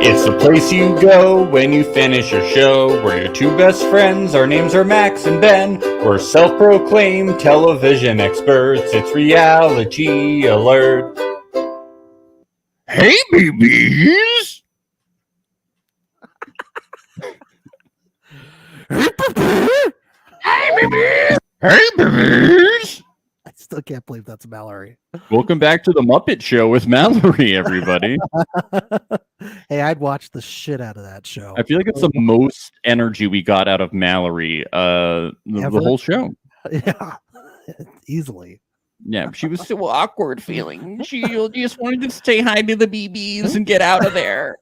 It's the place you go when you finish your show. We're your two best friends. Our names are Max and Ben. We're self-proclaimed television experts. It's Reality Alert. Hey, babies! Hey, babies! Hey, babies! I still can't believe that's Mallory. Welcome back to the Muppet Show with Mallory, everybody. Hey, I'd watch the shit out of that show. I feel like it's the most energy we got out of Mallory the whole show. Yeah, easily. Yeah, she was so awkward feeling. She just wanted to say hi to the BBs and get out of there.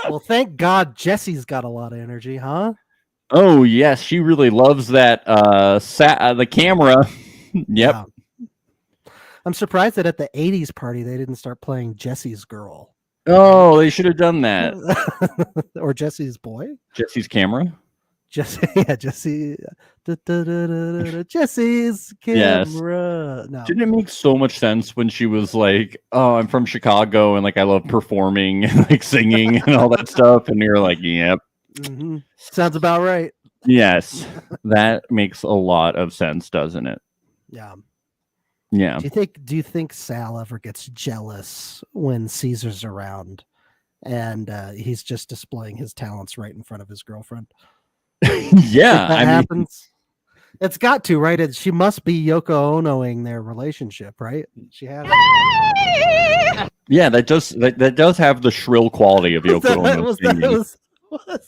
Well, thank God Jesse's got a lot of energy, huh? Oh, yes, she really loves that the camera. Yep. Yeah. I'm surprised that at the 80s party they didn't start playing Jesse's Girl. Oh, they should have done that. Or Jesse's Boy? Jesse's camera? Jesse. Jesse's camera. Yes. No. Didn't it make so much sense when she was like, "Oh, I'm from Chicago and like I love performing and like singing and all that stuff," and you're like, "Yep." Mm-hmm. Sounds about right. Yes, that makes a lot of sense, doesn't it? Yeah. Yeah. Do you think Sal ever gets jealous when Caesar's around and he's just displaying his talents right in front of his girlfriend? Yeah, that happens. It's got to, right? She must be Yoko Onoing their relationship, right? She has. Yeah, that does have the shrill quality of Yoko Ono. Was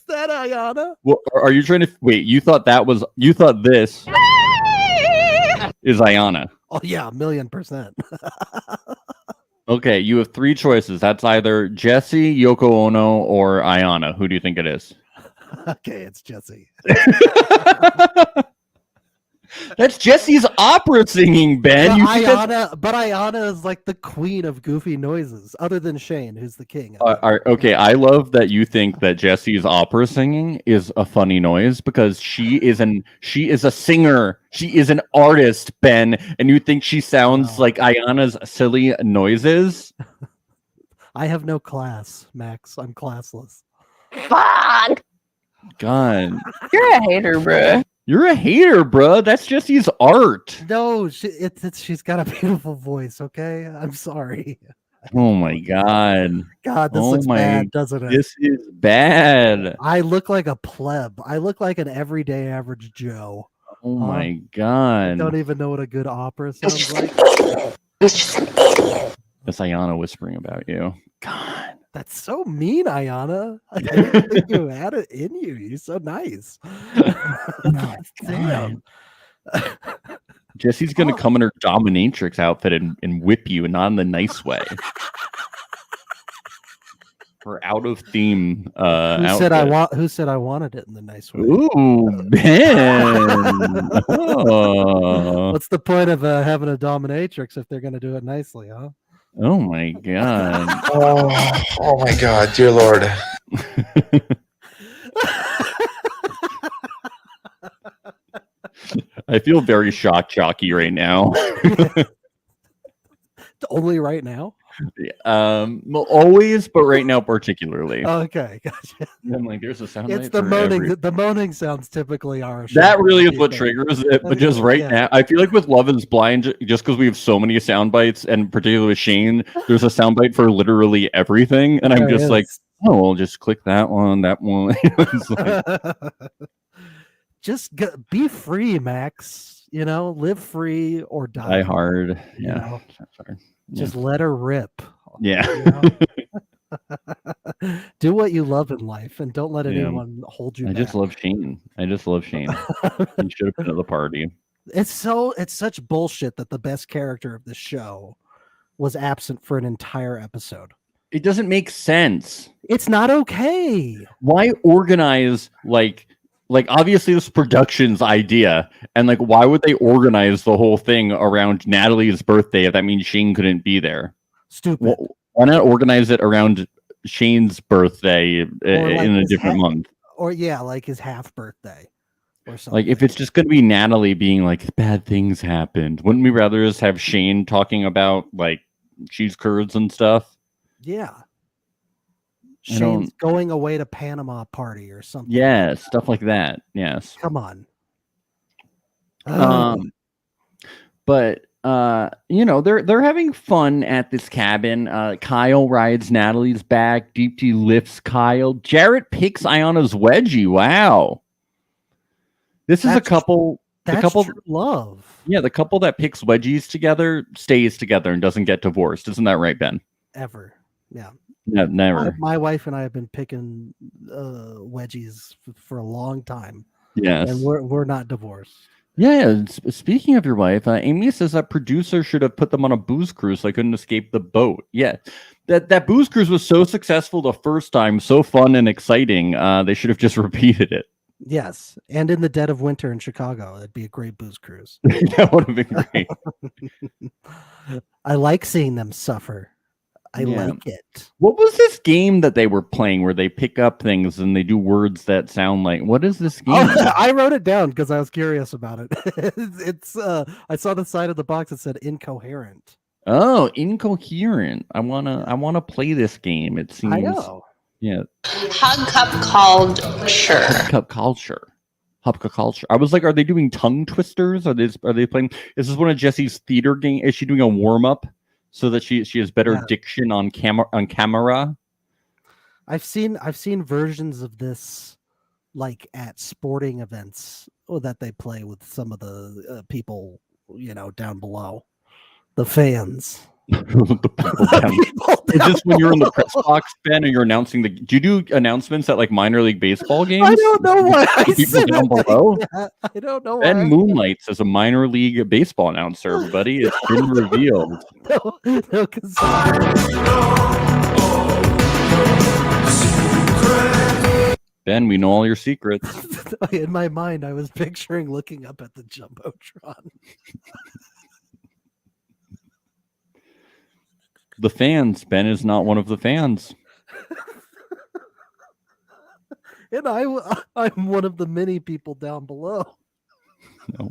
that Ayana? Well, are you trying to wait? You thought this is Ayana? Oh yeah, 1,000,000%. Okay, you have three choices. That's either Jesse, Yoko Ono, or Ayana. Who do you think it is? Okay, it's Jesse. That's Jesse's opera singing, Ben. But Ayana is like the queen of goofy noises, other than Shane, who's the king. Okay, I love that you think that Jesse's opera singing is a funny noise because she is a singer. She is an artist, Ben, and you think she sounds like Ayana's silly noises? I have no class, Max. I'm classless. Fuck! God. You're a hater, bro. You're a hater, bro. That's Jesse's art. No, she's got a beautiful voice, okay? I'm sorry. Oh my God. God, this looks bad, doesn't it? This is bad. I look like a pleb. I look like an everyday average Joe. Oh my God. I don't even know what a good opera sounds like. He's just an idiot. That's Ayana whispering about you. God. That's so mean, Ayana. I didn't think you had it in you. You're so nice. Damn. Jesse's gonna come in her dominatrix outfit and whip you, and not in the nice way. Her out of theme outfit. Who said I wanted it in the nice way? Ooh, Ben. Oh. What's the point of having a dominatrix if they're gonna do it nicely, huh? Oh my God. Oh my God, dear Lord. I feel very shock jockey right now. Only right now? Well, always, but right now particularly. Okay, gotcha. I'm like, there's a sound. It's the moaning. The moaning sounds typically are. That really is what triggers it. But just now, I feel like with Love Is Blind, just because we have so many sound bites, and particularly with Shane, there's a sound bite for literally everything, and I'm just like, oh, well, just click that one, that one. Just be free, Max. Live free or die. Die hard. Yeah. Just let her rip. Yeah. Do what you love in life and don't let anyone hold you back. I just love Shane. He should have been at the party. It's such bullshit that the best character of the show was absent for an entire episode. It doesn't make sense. It's not okay. Why organize like obviously this production's idea, and like why would they organize the whole thing around Natalie's birthday if that means Shane couldn't be there? Stupid. Why not organize it around Shane's birthday in a different month? Or like his half birthday or something. Like if it's just gonna be Natalie being like bad things happened, wouldn't we rather just have Shane talking about like cheese curds and stuff. Yeah. I Shane's don't- going away to Panama party or something. Yeah, stuff like that. Yes. Come on. But you know, they're having fun at this cabin. Kyle rides Natalie's back. Deepti lifts Kyle. Jarrett picks Ayana's wedgie. Wow. This is a That's couple. The That's couple, true love. yeah, the couple that picks wedgies together stays together and doesn't get divorced. Isn't that right, Ben? Ever. Yeah. No, never. My wife and I have been picking wedgies for a long time. Yes. And we're not divorced. Yeah. Speaking of your wife, Amy says that producer should have put them on a booze cruise so they couldn't escape the boat. Yeah. That booze cruise was so successful the first time, so fun and exciting. They should have just repeated it. Yes. And in the dead of winter in Chicago, it'd be a great booze cruise. That would have been great. I like seeing them suffer. I Yeah. like it. What was this game that they were playing where they pick up things and they do words that sound like, what is this game? Oh, I wrote it down because I was curious about it. It's I saw the side of the box that said incoherent. Oh, incoherent. I wanna play this game. It seems I know. Yeah. Hug cup called sure. Hubcup culture. Hubcup culture. I was like, are they doing tongue twisters? Are they playing? Is this one of Jesse's theater game? Is she doing a warm up so that she has better diction on camera? I've seen versions of this like at sporting events that they play with some of the people, down below, the fans. The people down- Is this when you're in the press box, Ben, and you're announcing the? Do you do announcements at like minor league baseball games? I don't know why I People said down it like below. that. I don't know. Ben why. moonlights as a minor league baseball announcer. Everybody, it's been revealed. No, 'cause- Ben, we know all your secrets. in my mind, I was picturing looking up at the jumbotron. The fans. Ben is not one of the fans. And I'm one of the many people down below. No.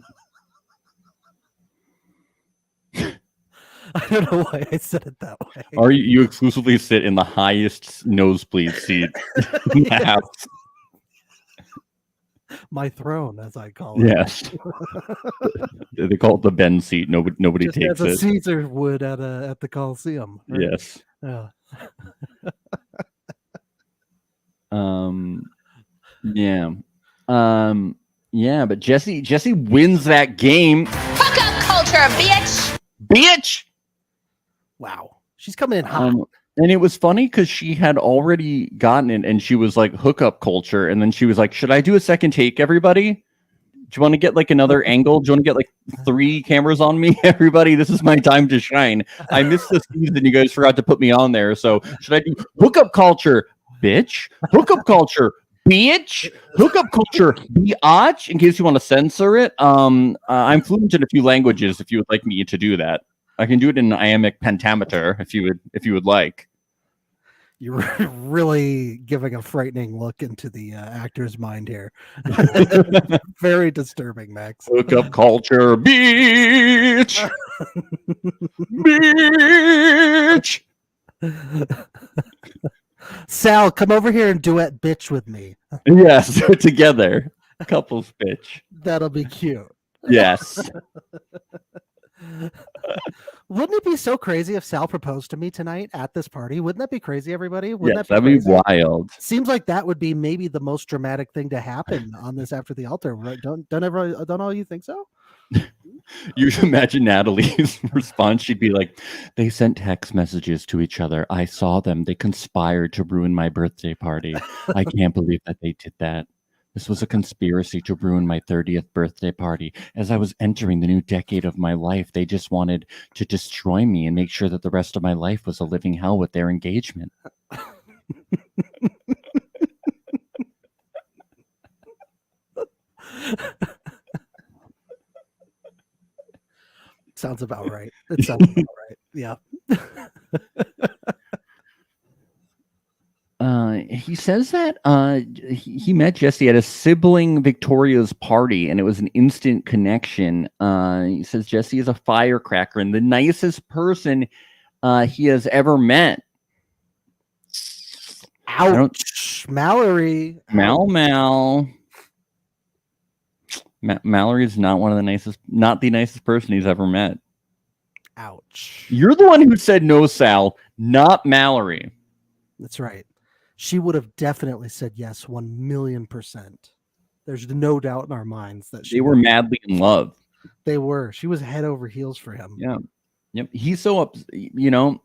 I don't know why I said it that way. Or you exclusively sit in the highest nosebleed seat in the house. My throne, as I call it. Yes. They call it the Ben seat. Nobody Just takes as a it. Caesar would at the Coliseum. Right? Yes. Yeah. Yeah. Yeah, but Jesse wins that game. Fuck up culture, bitch. Bitch. Wow. She's coming in hot. And it was funny because she had already gotten it and she was like hookup culture. And then she was like, should I do a second take, everybody? Do you want to get like another angle? Do you want to get like 3 cameras on me, everybody? This is my time to shine. I missed this season. You guys forgot to put me on there. So should I do hookup culture, bitch? Hookup culture, bitch? Hookup culture, biatch? In case you want to censor it. I'm fluent in a few languages if you would like me to do that. I can do it in iambic pentameter if you would like. You're really giving a frightening look into the actor's mind here. Very disturbing, Max. Hookup culture, bitch, bitch. Sal, come over here and duet bitch with me. Yes, together, couples, bitch. That'll be cute. Yes. Wouldn't it be so crazy if Sal proposed to me tonight at this party? Wouldn't that be crazy, everybody? Wouldn't Yes, that be that'd be crazy? wild. Seems like that would be maybe the most dramatic thing to happen on this After the Altar, right? Don't all you think so? You should imagine Natalie's response. She'd be like, they sent text messages to each other. I saw them. They conspired to ruin my birthday party. I can't believe that they did that. This was a conspiracy to ruin my 30th birthday party. As I was entering the new decade of my life, they just wanted to destroy me and make sure that the rest of my life was a living hell with their engagement. Sounds about right. It sounds about right. Yeah. He says that he met Jesse at a sibling Victoria's party, and it was an instant connection. He says Jesse is a firecracker and the nicest person he has ever met. Ouch. Mallory. Mal. Mallory is not the nicest person he's ever met. Ouch. You're the one who said no, Sal, not Mallory. That's right. She would have definitely said yes, 1,000,000%. There's no doubt in our minds that they were madly in love. They were. She was head over heels for him. Yeah. Yep. He's so up, and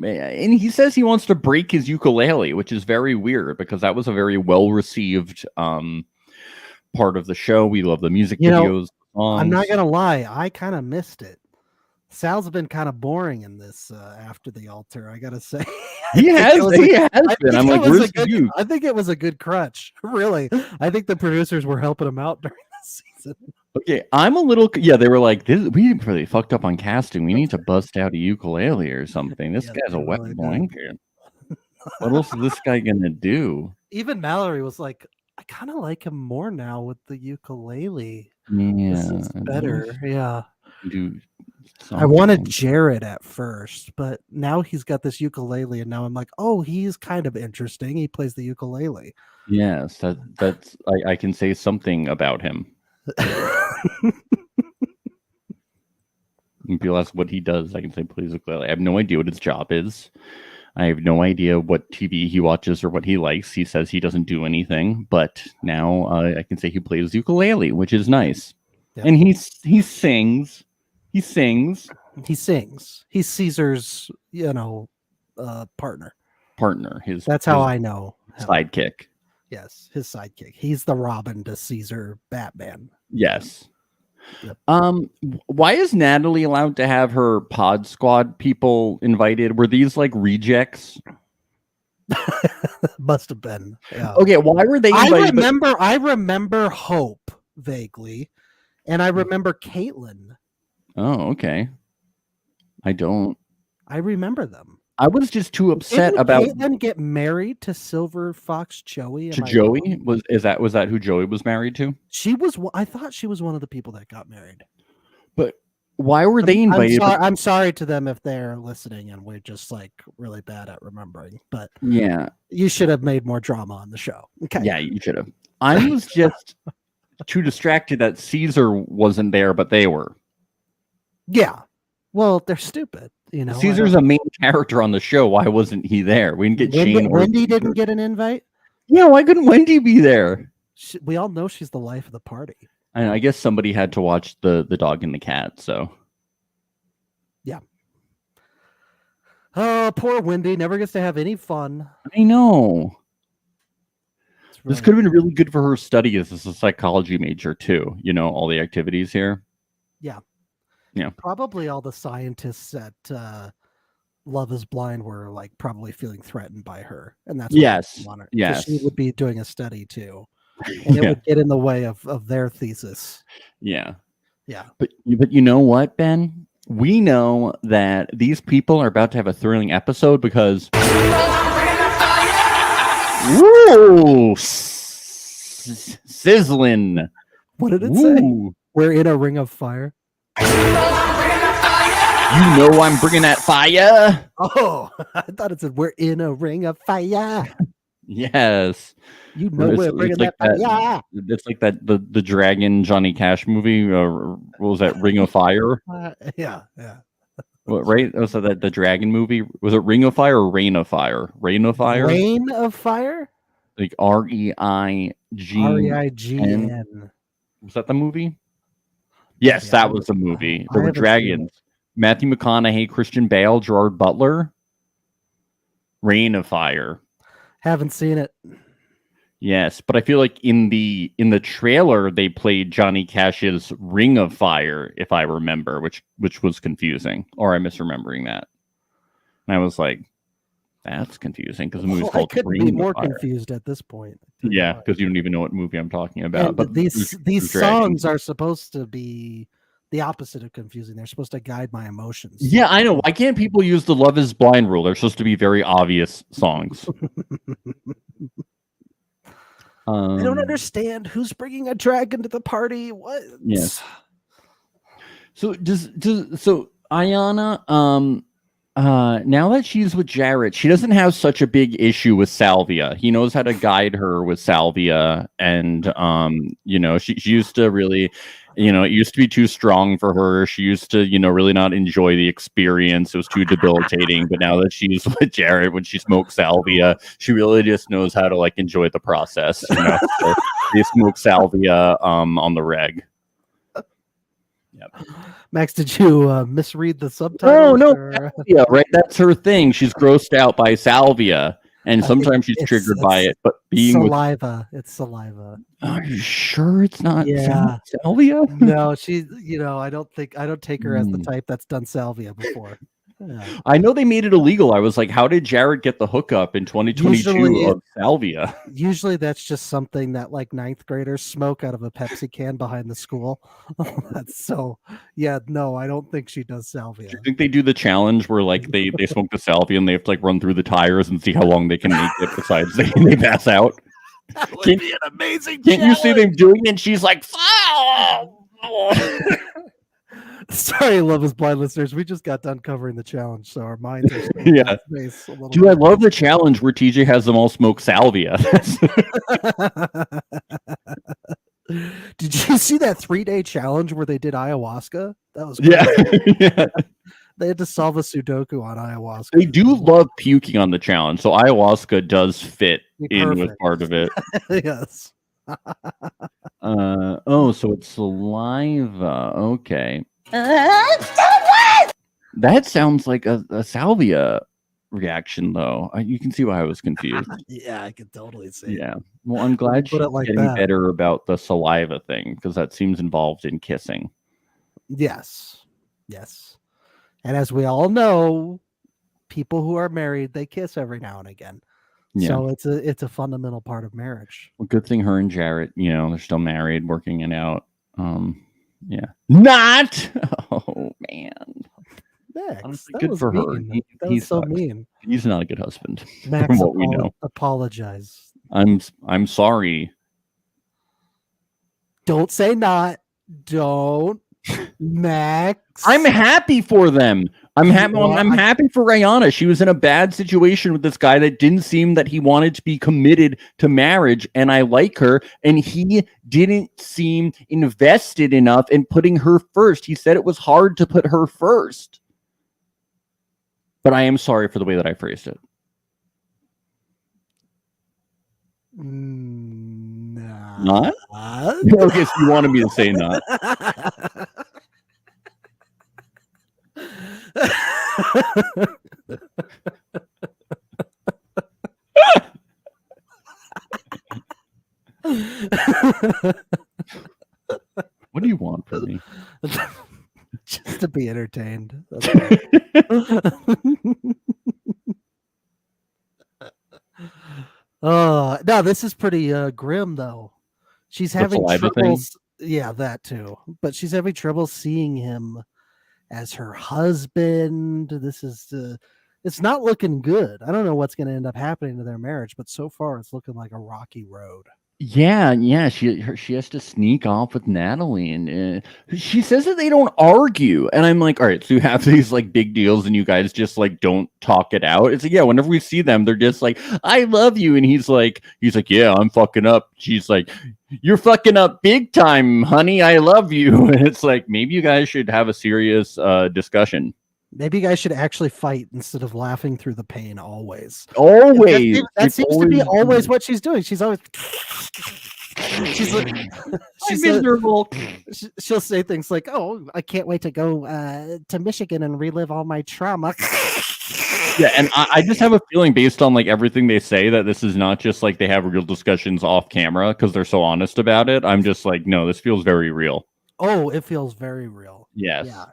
he says he wants to break his ukulele, which is very weird because that was a very well received part of the show. We love the music videos. I'm not gonna lie, I kind of missed it. Sal's been kind of boring in this after the altar, I gotta say. He has been. I'm like, where's the Duke? I think it was a good crutch. Really. I think the producers were helping him out during the season. Okay, I'm a little. Yeah, they were like, we really fucked up on casting. We need to bust out a ukulele or something. This guy's a wet blanket. What else is this guy gonna do? Even Mallory was like, I kind of like him more now with the ukulele. Yeah, this is better. Yeah. Do I wanted Jared at first, but now he's got this ukulele, and now I'm like, oh, he's kind of interesting. He plays the ukulele. Yes, that's I can say something about him. People ask what he does. I can say plays ukulele. I have no idea what his job is. I have no idea what TV he watches or what he likes. He says he doesn't do anything, but now I can say he plays ukulele, which is nice. Yep. And he sings. He sings. He's Caesar's, partner. That's how I know him. Sidekick. Yes, his sidekick. He's the Robin to Caesar Batman. Yes. Yep. Why is Natalie allowed to have her Pod Squad people invited? Were these like rejects? Must have been. Yeah. Okay, why were they invited? I remember Hope vaguely, and I remember Caitlin. Oh, okay. I don't. I remember them. I was just too upset about. Didn't Caitlin get married to Silver Fox Joey? To Joey? Was that who Joey was married to? She was. I thought she was one of the people that got married. But why were they invited? I'm sorry to them if they're listening, and we're just like really bad at remembering. But yeah, you should have made more drama on the show. Okay. Yeah, you should have. I was just too distracted that Caesar wasn't there, but they were. Yeah. Well, they're stupid. Caesar's a main character on the show. Why wasn't he there? We didn't get Shane. Wendy didn't get an invite? Yeah, why couldn't Wendy be there? We all know she's the life of the party. I guess somebody had to watch the dog and the cat, so. Yeah. Oh, poor Wendy. Never gets to have any fun. I know. This could have been really good for her study as a psychology major, too. All the activities here. Yeah. Yeah, probably all the scientists at Love Is Blind were like probably feeling threatened by her, and that's why yes, she would be doing a study too, and it would get in the way of their thesis. Yeah. But you know what, Ben? We know that these people are about to have a thrilling episode because woo, sizzling. What did it say? We're in a ring of fire. I'm bringing that fire. Oh, I thought it said we're in a ring of fire. Yes. We're bringing that fire. It's like that the Dragon Johnny Cash movie. What was that? Ring of Fire? Yeah. What, right? Was that the Dragon movie? Was it Ring of Fire or Rain of Fire? Rain of Fire? Rain of Fire? Like REIGN. Was that the movie? Yes, that was the movie. There were dragons. Matthew McConaughey, Christian Bale, Gerard Butler. Rain of Fire. Haven't seen it. Yes, but I feel like in the trailer they played Johnny Cash's Ring of Fire, if I remember, which was confusing, or I'm misremembering that. And I was like, that's confusing because the movie's called I couldn't be more confused at this point. Yeah, because you don't even know what movie I'm talking about. But these songs are supposed to be the opposite of confusing. They're supposed to guide my emotions. Yeah, I know. Why can't people use the Love Is Blind rule? They're supposed to be very obvious songs. I don't understand who's bringing a dragon to the party. What? Yes. So Ayana, now that she's with Jarrett, she doesn't have such a big issue with Salvia. He knows how to guide her with Salvia, and she used to really, it used to be too strong for her. She used to, really not enjoy the experience. It was too debilitating. But now that she's with Jarrett, when she smokes Salvia, she really just knows how to like enjoy the process. So they smoke Salvia on the reg. Yep. Max, did you misread the subtitles? No, Salvia, right? That's her thing. She's grossed out by Salvia, and sometimes she's triggered by it. But being saliva, it's saliva. Are you sure it's not Yeah. Salvia? No, she. I don't take her as the type that's done salvia before. Yeah. I know they made it illegal. I was like, how did Jared get the hookup in 2022 of Salvia? Usually that's just something that like ninth graders smoke out of a Pepsi can behind the school. That's so, no, I don't think she does salvia. Do you think they do the challenge where like they smoke the salvia and they have to like run through the tires and see how long they can make it besides they pass out? That would be an amazing Can't you see them doing it? And she's like, sorry, Love is Blind listeners. We just got done covering the challenge, so our minds are still yeah. Dude, I love the challenge where TJ has them all smoke salvia. Did you see that 3-day challenge where they did ayahuasca? That was yeah. They had to solve a Sudoku on ayahuasca. They do love puking on the challenge, so ayahuasca does fit in with part of it. Yes. So it's saliva. Okay. That sounds like a salvia reaction, though. You can see why I was confused. Yeah, I can totally see. Yeah. Well, I'm glad she's getting better about the saliva thing because that seems involved in kissing. Yes. And as we all know, people who are married, they kiss every now and again. Yeah. So it's a fundamental part of marriage. Well, good thing her and Jarrett, they're still married, working it out. Yeah. Not. Oh man. Max, good for her. He's so mean. He's not a good husband. Max, from what we know. Apologize. I'm sorry. Don't say not. Don't. Max. I'm happy for them. I'm happy for Rihanna. She was in a bad situation with this guy that didn't seem that he wanted to be committed to marriage, and I like her, and he didn't seem invested enough in putting her first. He said it was hard to put her first. But I am sorry for the way that I phrased it. Not? Okay, so you wanted me to say not. What do you want from me? Just to be entertained. No, this is pretty grim though. She's having troubles. Yeah, that too. But she's having trouble seeing him as her husband. This is it's not looking good. I don't know what's going to end up happening to their marriage, but so far it's looking like a rocky road. Yeah. She has to sneak off with Natalie, and she says that they don't argue. And I'm like, all right, so you have these like big deals, and you guys just like don't talk it out. It's like, yeah, whenever we see them, they're just like, I love you, and he's like, yeah, I'm fucking up. She's like, you're fucking up big time, honey. I love you. And it's like, maybe you guys should have a serious discussion. Maybe you guys should actually fight instead of laughing through the pain always. Always. That seems to be always what she's doing. She's always she's miserable. She'll say things like, "Oh, I can't wait to go to Michigan and relive all my trauma." Yeah, and I just have a feeling based on like everything they say that this is not just like they have real discussions off camera because they're so honest about it. I'm just like, no, this feels very real. Oh, it feels very real. Yes. Yeah.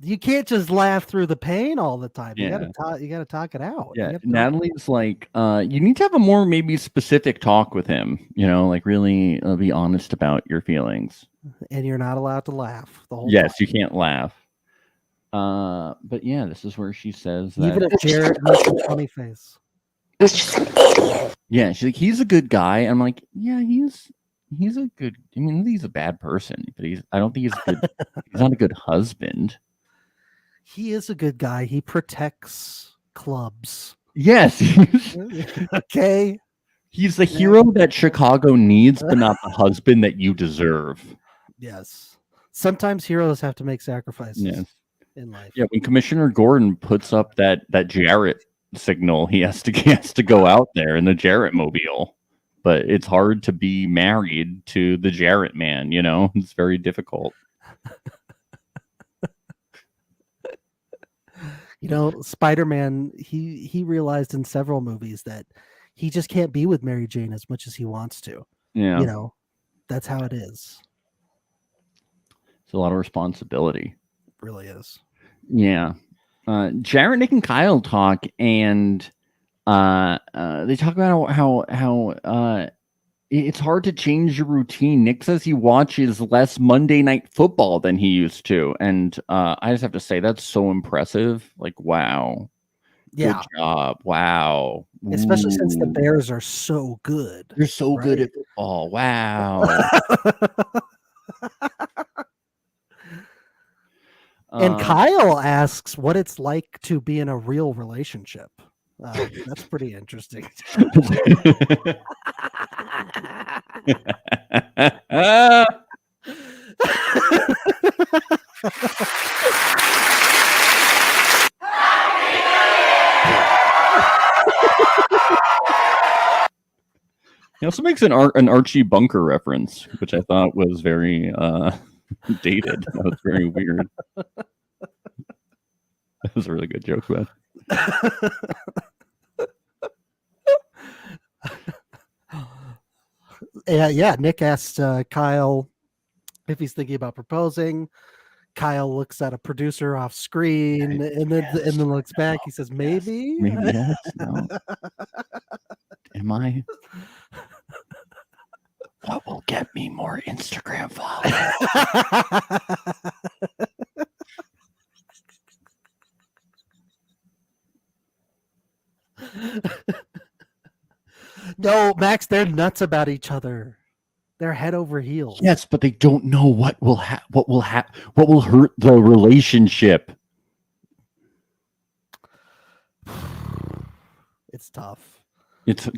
You can't just laugh through the pain all the time. You Yeah. gotta talk it out. Yeah, Natalie's like, you need to have a more maybe specific talk with him. Like really be honest about your feelings. And you're not allowed to laugh the whole time. Yes, you can't laugh. But yeah, this is where she says that even if Jared makes a funny face. He's just an idiot. Yeah, she's like, he's a good guy. I'm like, yeah, he's a good. I mean, he's a bad person, but I don't think he's good. He's not a good husband. He is a good guy. He protects clubs. Yes, Okay. he's the hero that Chicago needs, but not the husband that you deserve. Yes. Sometimes heroes have to make sacrifices Yes. in life. Yeah, when Commissioner Gordon puts up that Jarrett signal, he has to go out there in the Jarrett mobile. But it's hard to be married to the Jarrett man, you know? It's very difficult. You know, Spider-Man, he realized in several movies that he just can't be with Mary Jane as much as he wants to. Yeah. You know, that's how it is. It's a lot of responsibility. It really is. Yeah. Jarrett, Nick, and Kyle talk, and they talk about how it's hard to change your routine. Nick says he watches less Monday Night Football than he used to, and I just have to say that's so impressive. Like, wow, Yeah. good job, wow. Especially since the Ooh. Bears are so good. They're so good right? at football. Wow. And Kyle asks what it's like to be in a real relationship. That's pretty interesting. He also makes an Archie Bunker reference, which I thought was very dated. That was very weird. That was a really good joke, man. Yeah. Nick asked Kyle if he's thinking about proposing. Kyle looks at a producer off screen and then looks back. He says, "Maybe, Maybe yes, no. Am I? What will get me more Instagram followers?" No, Max, they're nuts about each other. They're head over heels. Yes, but they don't know what will hurt the relationship. It's tough. It's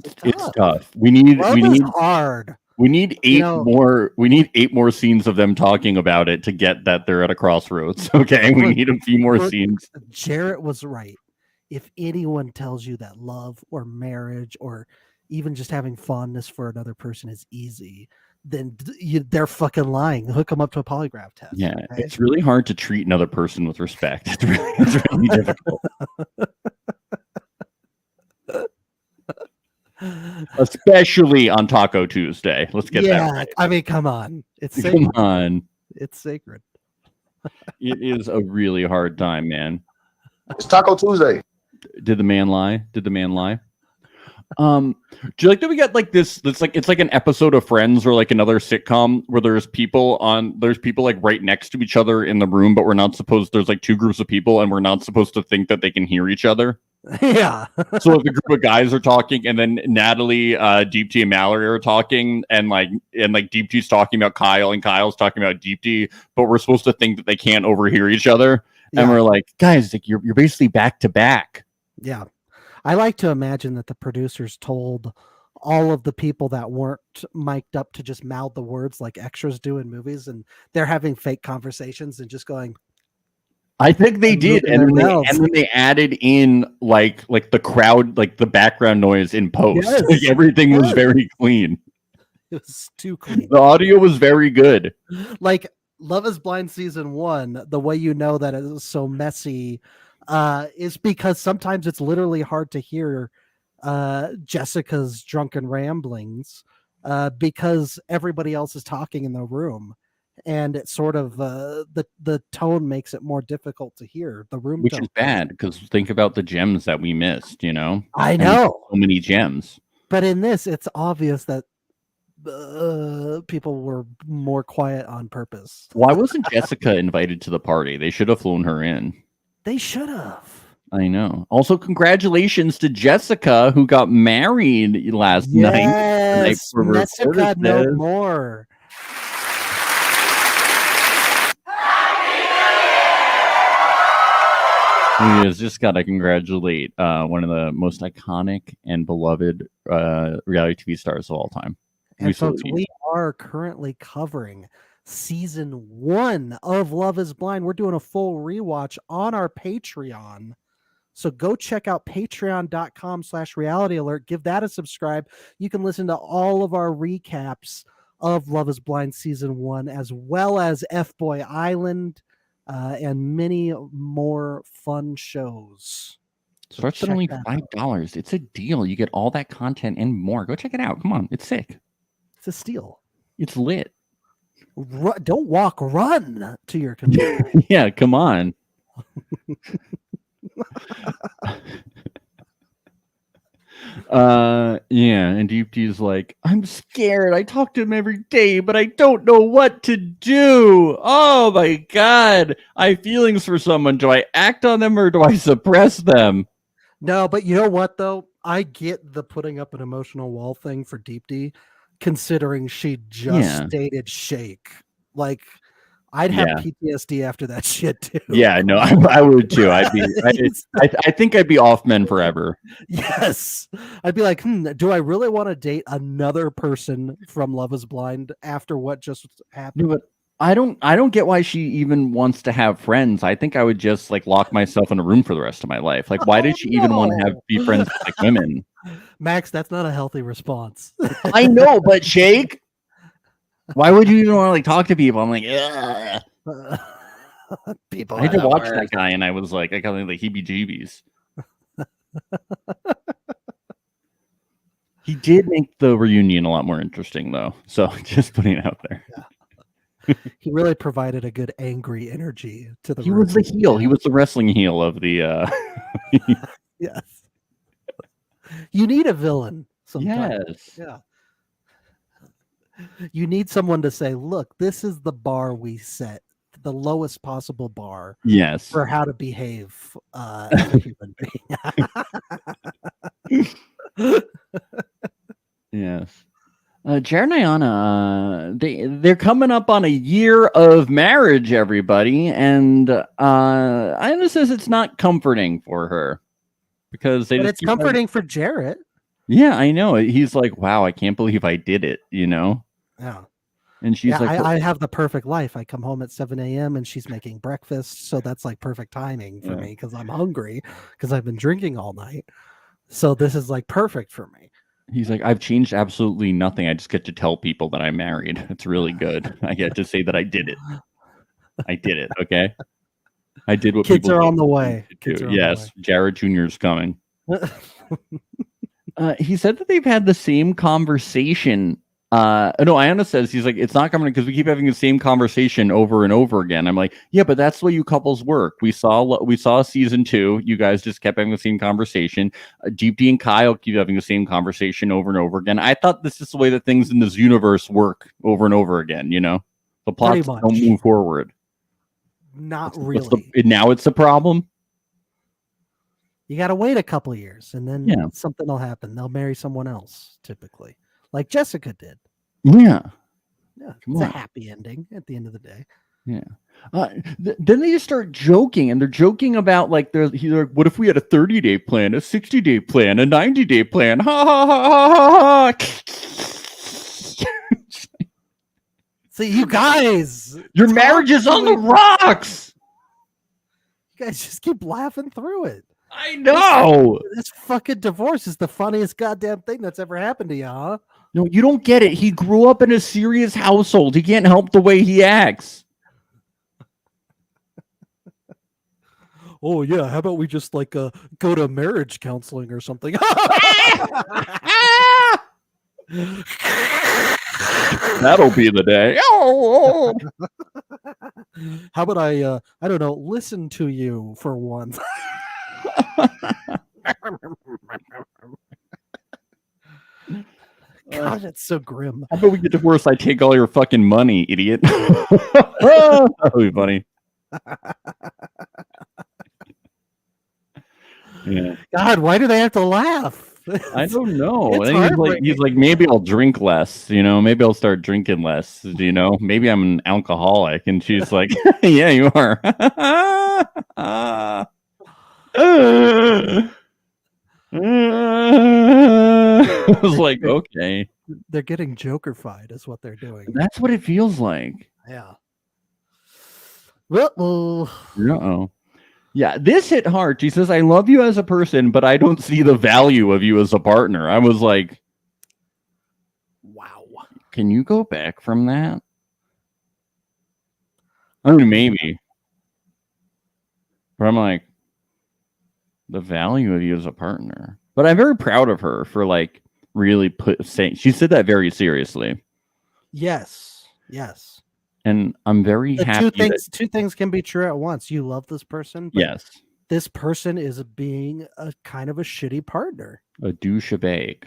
tough. We need hard. We need eight You know, more. We need 8 more scenes of them talking about it to get that they're at a crossroads. Okay, we need a few more scenes. Jarrett was right. If anyone tells you that love or marriage or even just having fondness for another person is easy, then they're fucking lying. Hook them up to a polygraph test. Yeah, okay? it's really hard to treat another person with respect. It's really difficult. Especially on Taco Tuesday. Let's get that right. I mean, come on. It's Come sacred. on. It's sacred. It is a really hard time, man. It's Taco Tuesday. Did the man lie? Do you like that we got like this? It's like an episode of Friends or like another sitcom where there's people like right next to each other in the room, but there's like 2 groups of people and we're not supposed to think that they can hear each other. Yeah. So like the group of guys are talking, and then Natalie, Deepti, and Mallory are talking, and Deepti's talking about Kyle, and Kyle's talking about Deepti, but we're supposed to think that they can't overhear each other, and we're like, guys, like you're basically back to back. Yeah. I like to imagine that the producers told all of the people that weren't mic'd up to just mouth the words like extras do in movies, and they're having fake conversations and just going. I think they did, and then they added in like the crowd, like the background noise in post. Yes. Like everything was very clean. It was too clean. The audio was very good. Like Love Is Blind season 1, the way you know that it is so messy is because sometimes it's literally hard to hear Jessica's drunken ramblings because everybody else is talking in the room. And it's sort of the tone makes it more difficult to hear. The room, which is bad because think about the gems that we missed. You know, I know so many gems. But in this, it's obvious that people were more quiet on purpose. Why wasn't Jessica invited to the party? They should have flown her in. They should have. I know. Also, congratulations to Jessica who got married last night. Yes, Jessica no more. We just got to congratulate one of the most iconic and beloved reality TV stars of all time. And folks, we are currently covering season 1 of Love is Blind. We're doing a full rewatch on our Patreon. So go check out patreon.com/realityalert. Give that a subscribe. You can listen to all of our recaps of Love is Blind season 1, as well as F-Boy Island, and many more fun shows. So starts at only $5. It's a deal. You get all that content and more. Go check it out. Come on. It's sick. It's a steal. It's lit. Don't walk, run to your computer. Yeah, come on. Yeah, and Deep D's like, I'm scared. I talk to him every day, but I don't know what to do. Oh my god. I have feelings for someone. Do I act on them or do I suppress them? No, but you know what though? I get the putting up an emotional wall thing for Deep D, considering she just dated Shake. Like, I'd have PTSD after that shit too. Yeah, no, I would too. I think I'd be off men forever. Yes, I'd be like, do I really want to date another person from Love is Blind after what just happened? No, but I don't get why she even wants to have friends. I think I would just like lock myself in a room for the rest of my life. Like, why did she even want to be friends with like women? Max, that's not a healthy response. I know, but Shake. Why would you even want to like talk to people? I'm like, ugh. People. I had to watch that guy, and I was like, I got like heebie-jeebies. He did make the reunion a lot more interesting, though. So just putting it out there. Yeah. He really provided a good angry energy to the. He was the heel. He was the wrestling heel of the. Yes. You need a villain sometimes. Yes. Yeah. You need someone to say, look, this is the bar we set, the lowest possible bar. Yes. For how to behave as a human being. Yes. Jared and Ayana, they're coming up on a year of marriage, everybody, and Ayana says it's not comforting for her because but it's comforting for Jarrett. Yeah, I know. He's like, wow, I can't believe I did it, you know? Yeah. And she's like, I have the perfect life. I come home at 7 a.m. and she's making breakfast. So that's like perfect timing for me because I'm hungry because I've been drinking all night. So this is like perfect for me. He's like, I've changed absolutely nothing. I just get to tell people that I'm married. It's really good. I get to say that I did it. I did it. Okay. I did what kids are on the way. Yes. Jared Jr. is coming. He said that they've had the same conversation. No, Ayana says he's like, it's not coming because we keep having the same conversation over and over again. I'm like, yeah, but that's the way you couples work. We saw season 2. You guys just kept having the same conversation. Deep D and Kyle keep having the same conversation over and over again. I thought this is the way that things in this universe work over and over again. You know, the plots don't move forward. Not really. Now it's a problem. You got to wait a couple of years and then something will happen. They'll marry someone else, typically, like Jessica did. Yeah. Yeah. It's a happy ending at the end of the day. Yeah. Then they just start joking, and they're joking about like, he's like, what if we had a 30-day plan, a 60-day plan, a 90-day plan? Ha ha ha ha ha. See, you guys. Your marriage is on the rocks. You guys just keep laughing through it. I know. This fucking divorce is the funniest goddamn thing that's ever happened to you, huh? No, you don't get it. He grew up in a serious household. He can't help the way he acts. Oh, yeah. How about we just like go to marriage counseling or something? That'll be the day. Oh. How about I don't know, listen to you for once. God, it's so grim. How about we get divorced? I take all your fucking money, idiot. That'll be funny. Yeah. God, why do they have to laugh? I don't know. And he's like, maybe I'll drink less, you know, maybe I'll start drinking less, you know, maybe I'm an alcoholic. And she's like, yeah, you are. was like, okay. They're getting Joker-fied is what they're doing. That's what it feels like. Yeah. Well, Uh-oh. Yeah, this hit hard. She says, I love you as a person, but I don't see the value of you as a partner. I was like, wow. Can you go back from that? I mean, maybe. But I'm like, the value of you as a partner. But I'm very proud of her for like really saying she said that very seriously. Yes. And I'm very happy. Two things can be true at once. You love this person, but yes, this person is being a kind of a shitty partner. A douchebag.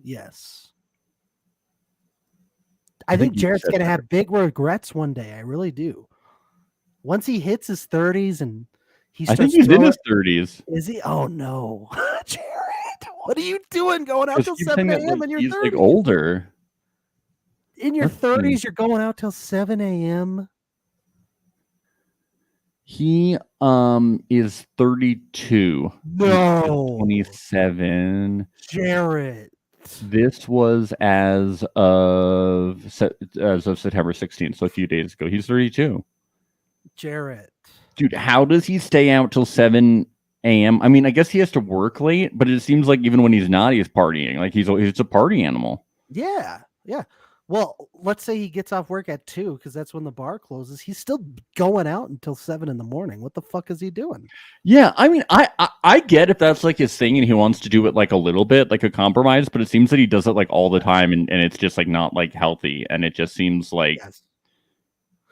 Yes. I think Jared's going to have big regrets one day. I really do. Once he hits his 30s and I think he's in his 30s. Is he? Oh, no. Jared, what are you doing going out till 7 a.m. in your 30s? He's like older. In your 30s, you're going out till 7 a.m.? He is 32. No. 27. Jared. This was as of September 16th, so a few days ago. He's 32. Jared. Dude, how does he stay out till 7 a.m.? I mean, I guess he has to work late, but it seems like even when he's not, he's partying. Like he's a party animal. Yeah. Well, let's say he gets off work at 2 because that's when the bar closes. He's still going out until 7 in the morning. What the fuck is he doing? Yeah, I mean, I get if that's like his thing and he wants to do it like a little bit, like a compromise, but it seems that he does it like all the time and it's just like not like healthy. And it just seems like,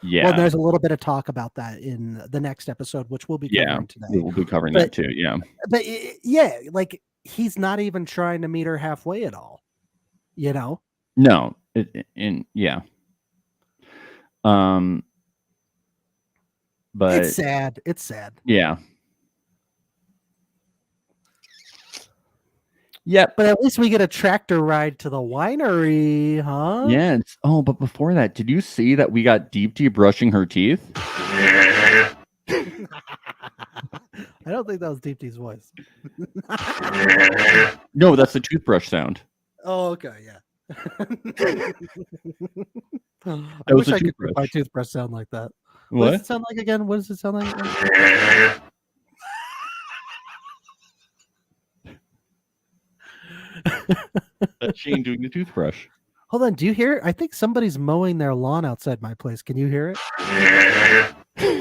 yeah. Well, there's a little bit of talk about that in the next episode, which we'll be covering today. We'll be covering that too, yeah. But yeah, like he's not even trying to meet her halfway at all, you know? No. But it's sad. Yeah. Yep. But at least we get a tractor ride to the winery, huh? Yeah. But before that, did you see that we got Deep brushing her teeth? I don't think that was Deep D's voice. No, that's the toothbrush sound. Oh, okay, yeah. I was wish I could make my toothbrush sound like that. What does it sound like again? What does it sound like again? That's Shane doing the toothbrush. Hold on, do you hear it? I think somebody's mowing their lawn outside my place. Can you hear it?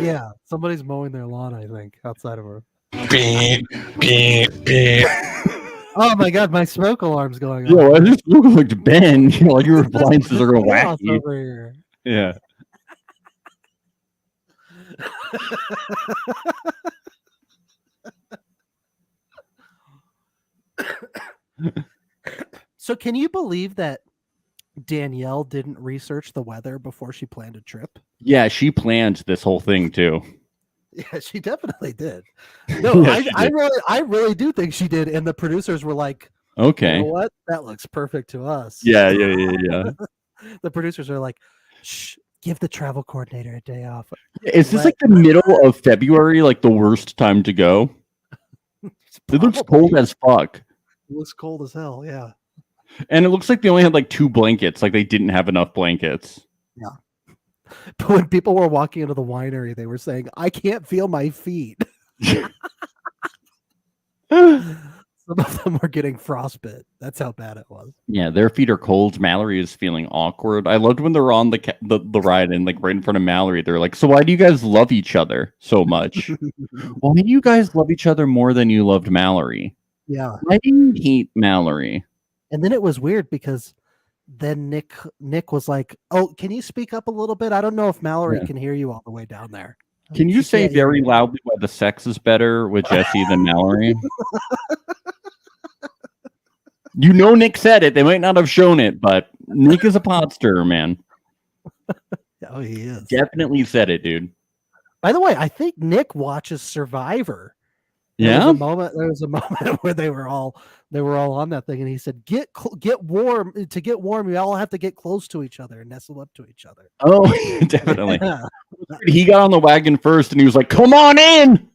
Yeah, somebody's mowing their lawn, I think, outside of her. Beep, beep, beep. Oh my god, my smoke alarm's going on. Yo, I just looked Ben. Like your appliances are going wacky. Over here. Yeah. So can you believe that Danielle didn't research the weather before she planned a trip? Yeah, she planned this whole thing too. Yeah, she definitely did. No, yeah, I really do think she did. And the producers were like, okay, you know what? That looks perfect to us. Yeah. The producers are like, shh, give the travel coordinator a day off. Is this like the middle of February, like the worst time to go? It looks cold as fuck. It looks cold as hell, yeah. And it looks like they only had like 2 blankets, like they didn't have enough blankets. Yeah. But when people were walking into the winery, they were saying, I can't feel my feet. Some of them were getting frostbite. That's how bad it was. Yeah, their feet are cold. Mallory is feeling awkward. I loved when they were on the ride and like right in front of Mallory. They're like, so why do you guys love each other so much? Why do you guys love each other more than you loved Mallory? Yeah. Why do you hate Mallory? And then it was weird because then Nick was like, oh, can you speak up a little bit? I don't know if Mallory can hear you all the way down there. Can you say very loudly why the sex is better with Jesse than Mallory? You know Nick said it. They might not have shown it, but Nick is a pot stirrer, man. Oh, he is. Definitely said it, dude. By the way, I think Nick watches Survivor. There was a moment where they were all on that thing, and he said, "Get warm. To get warm, you all have to get close to each other and nestle up to each other." Oh, definitely. Yeah. He got on the wagon first, and he was like, "Come on in."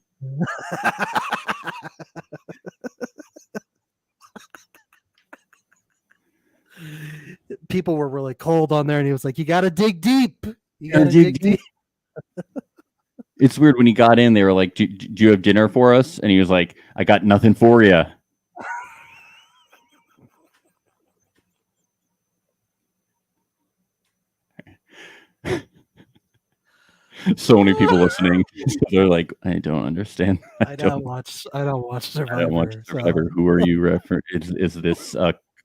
people were really cold on there, and he was like, "You got to dig deep. You got to dig deep." It's weird when he got in. They were like, "Do you have dinner for us?" And he was like, "I got nothing for you." So many people listening. They're like, "I don't understand. I don't watch Survivor. I don't watch Survivor. So. Who are you referring? Is this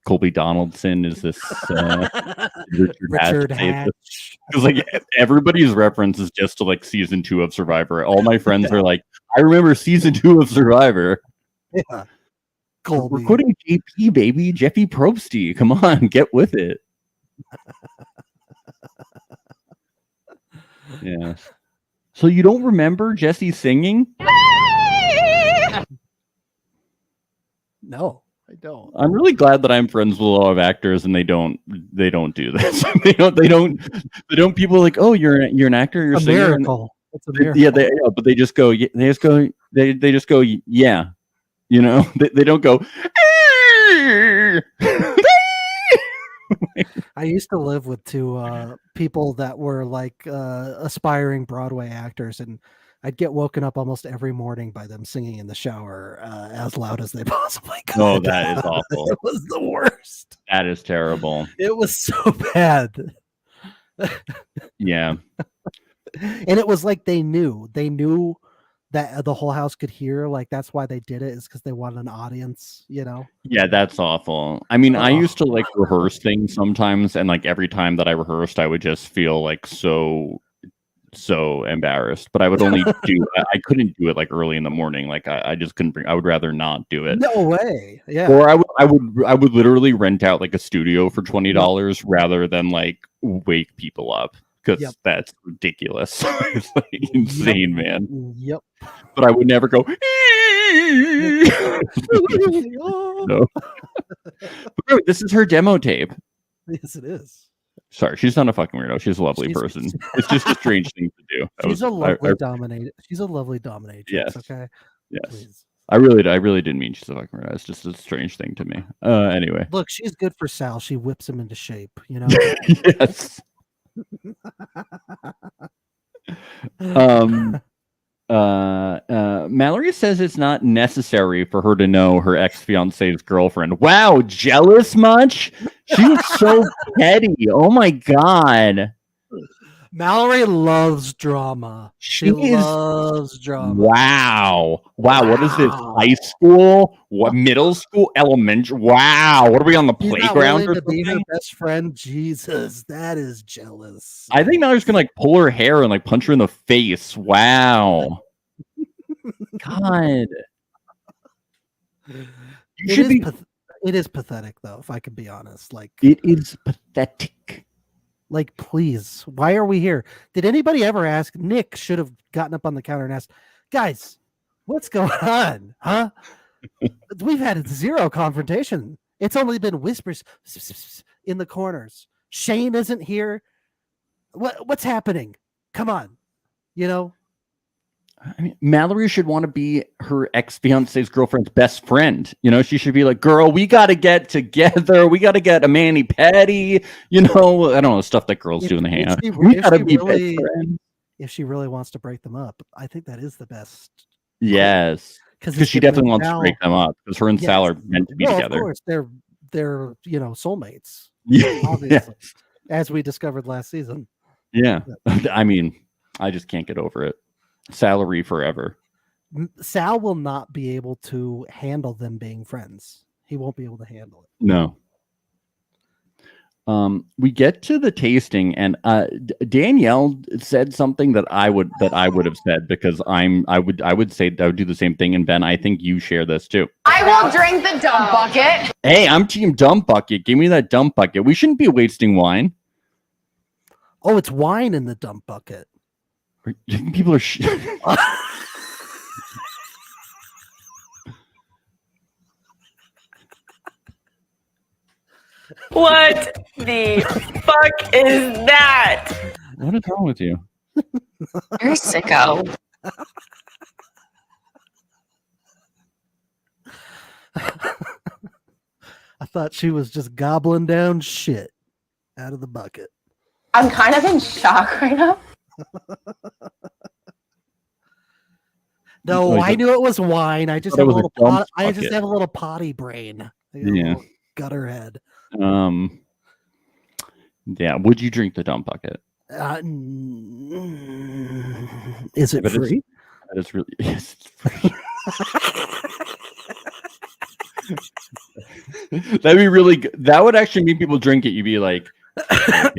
Colby Donaldson? Is this Richard Hatch? Because like everybody's reference is just to like season 2 of Survivor. All my friends are like, "I remember season 2 of Survivor." Yeah, Colby. We're quoting JP, baby, Jeffy Probsty. Come on, get with it. Yeah. So you don't remember Jesse singing? No, I don't. I'm really glad that I'm friends with a lot of actors and they don't do this. they don't people are like, "Oh, you're an actor, you're a singer." Miracle. It's a miracle. Yeah, but they just go yeah. You know, they don't go I used to live with 2 people that were like aspiring Broadway actors, and I'd get woken up almost every morning by them singing in the shower as loud as they possibly could. Oh, that is awful. It was the worst. That is terrible. It was so bad. Yeah. And it was like they knew that the whole house could hear. Like that's why they did it, is because they wanted an audience, you know? Yeah, that's awful. I mean, I used to like rehearse things sometimes, and like every time that I rehearsed, I would just feel like so embarrassed. But I would only I couldn't do it like early in the morning. Like I just couldn't I would rather not do it. No way. Yeah. Or I would literally rent out like a studio for $20 rather than like wake people up. Because that's ridiculous. It's like insane, man. Yep. But I would never go. No. But this is her demo tape. Yes, it is. Sorry, she's not a fucking weirdo. She's a lovely person. It's just a strange thing to do. She's a lovely dominatrix. Yes. Okay. Yes. Please. I really didn't mean she's a fucking weirdo. It's just a strange thing to me. Anyway. Look, she's good for Sal. She whips him into shape. You know. Yes. Mallory says it's not necessary for her to know her ex-fiance's girlfriend. Wow, jealous much? She's so petty. Oh my god. Mallory loves drama. She loves drama. Wow. What is this? High school? What, middle school? Elementary? Wow. What are we on the playground or to be her something? best friend? Jesus, that is jealous. I think Mallory's gonna like pull her hair and like punch her in the face. Wow. God. It is pathetic, though, if I can be honest. Like, it is pathetic. Like, please, why are we here? Did anybody ever ask? Nick should have gotten up on the counter and asked, guys, what's going on? Huh? We've had 0 confrontation. It's only been whispers in the corners. Shane isn't here. What's happening? Come on. You know? I mean, Mallory should want to be her ex-fiance's girlfriend's best friend. You know, she should be like, girl, we got to get together. We got to get a mani-pedi. You know, I don't know, stuff that girls do in the hangout. We got to be best friends. If she really wants to break them up, I think that is the best. Yes. Because she definitely wants to break them up. Because her and Sal are meant to be together. Of course, they're soulmates. Obviously. Yes. As we discovered last season. Yeah. I mean, I just can't get over it. Salary forever. Sal will not be able to handle them being friends. He won't be able to handle it. No. We get to the tasting, and Danielle said something that I would have said, because I would say I would do the same thing. And Ben, I think you share this too. I will drink the dump bucket. Hey, I'm team dump bucket. Give me that dump bucket. We shouldn't be wasting wine. Oh, it's wine in the dump bucket. People are What the fuck is that? What is wrong with you? You're a sicko. I thought she was just gobbling down shit. out of the bucket. I'm kind of in shock right now. No, I knew it was wine. I just thought have it a was a little dump I just bucket. have a little potty brain. I got a Yeah. little gutter head. Yeah. Would you drink the dump bucket? Is it But free? it's really yes, it's free. That'd be really good. That would actually make people drink it. You'd be like, okay,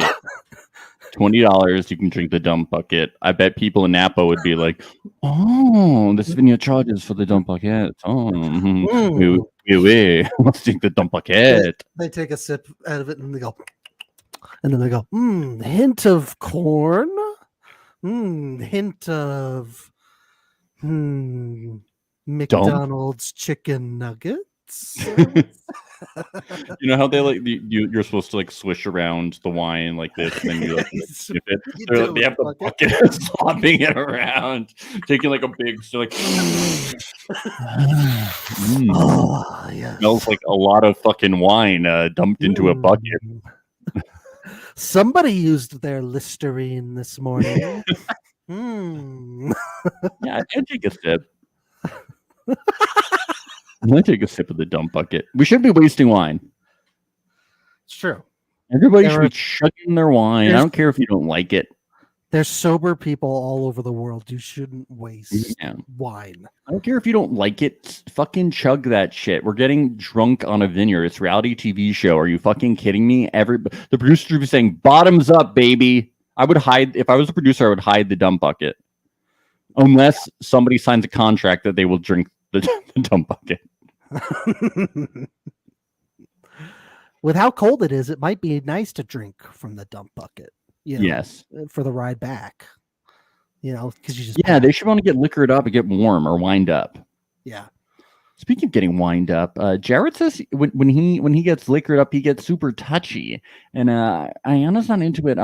$20, you can drink the dump bucket. I bet people in Napa would be like, oh, this video charges for the dump bucket. Oh, let's drink the dump bucket. They take a sip out of it and they go, hint of corn, hint of McDonald's chicken nuggets. You know how they like you're supposed to like swish around the wine like this, and then you like sniff it. They have the bucket slopping it around, taking like a big Oh, yes. Smells like a lot of fucking wine dumped into a bucket. Somebody used their Listerine this morning. Yeah, I'd take a sip. I'm gonna take a sip of the dump bucket. We shouldn't be wasting wine. It's true. Everybody should be chugging their wine. I don't care if you don't like it. There's sober people all over the world. You shouldn't waste wine. I don't care if you don't like it. Fucking chug that shit. We're getting drunk on a vineyard. It's a reality TV show. Are you fucking kidding me? The producer would be saying, "Bottoms up, baby." I would hide if I was a producer. I would hide the dump bucket, unless somebody signs a contract that they will drink the dump bucket. With how cold it is, it might be nice to drink from the dump bucket. You know, yes, for the ride back. You know, because you just they should want to get liquored up and get warm or wind up. Yeah. Speaking of getting wind up, Jared says when he gets liquored up, he gets super touchy, and Ayana's not into it.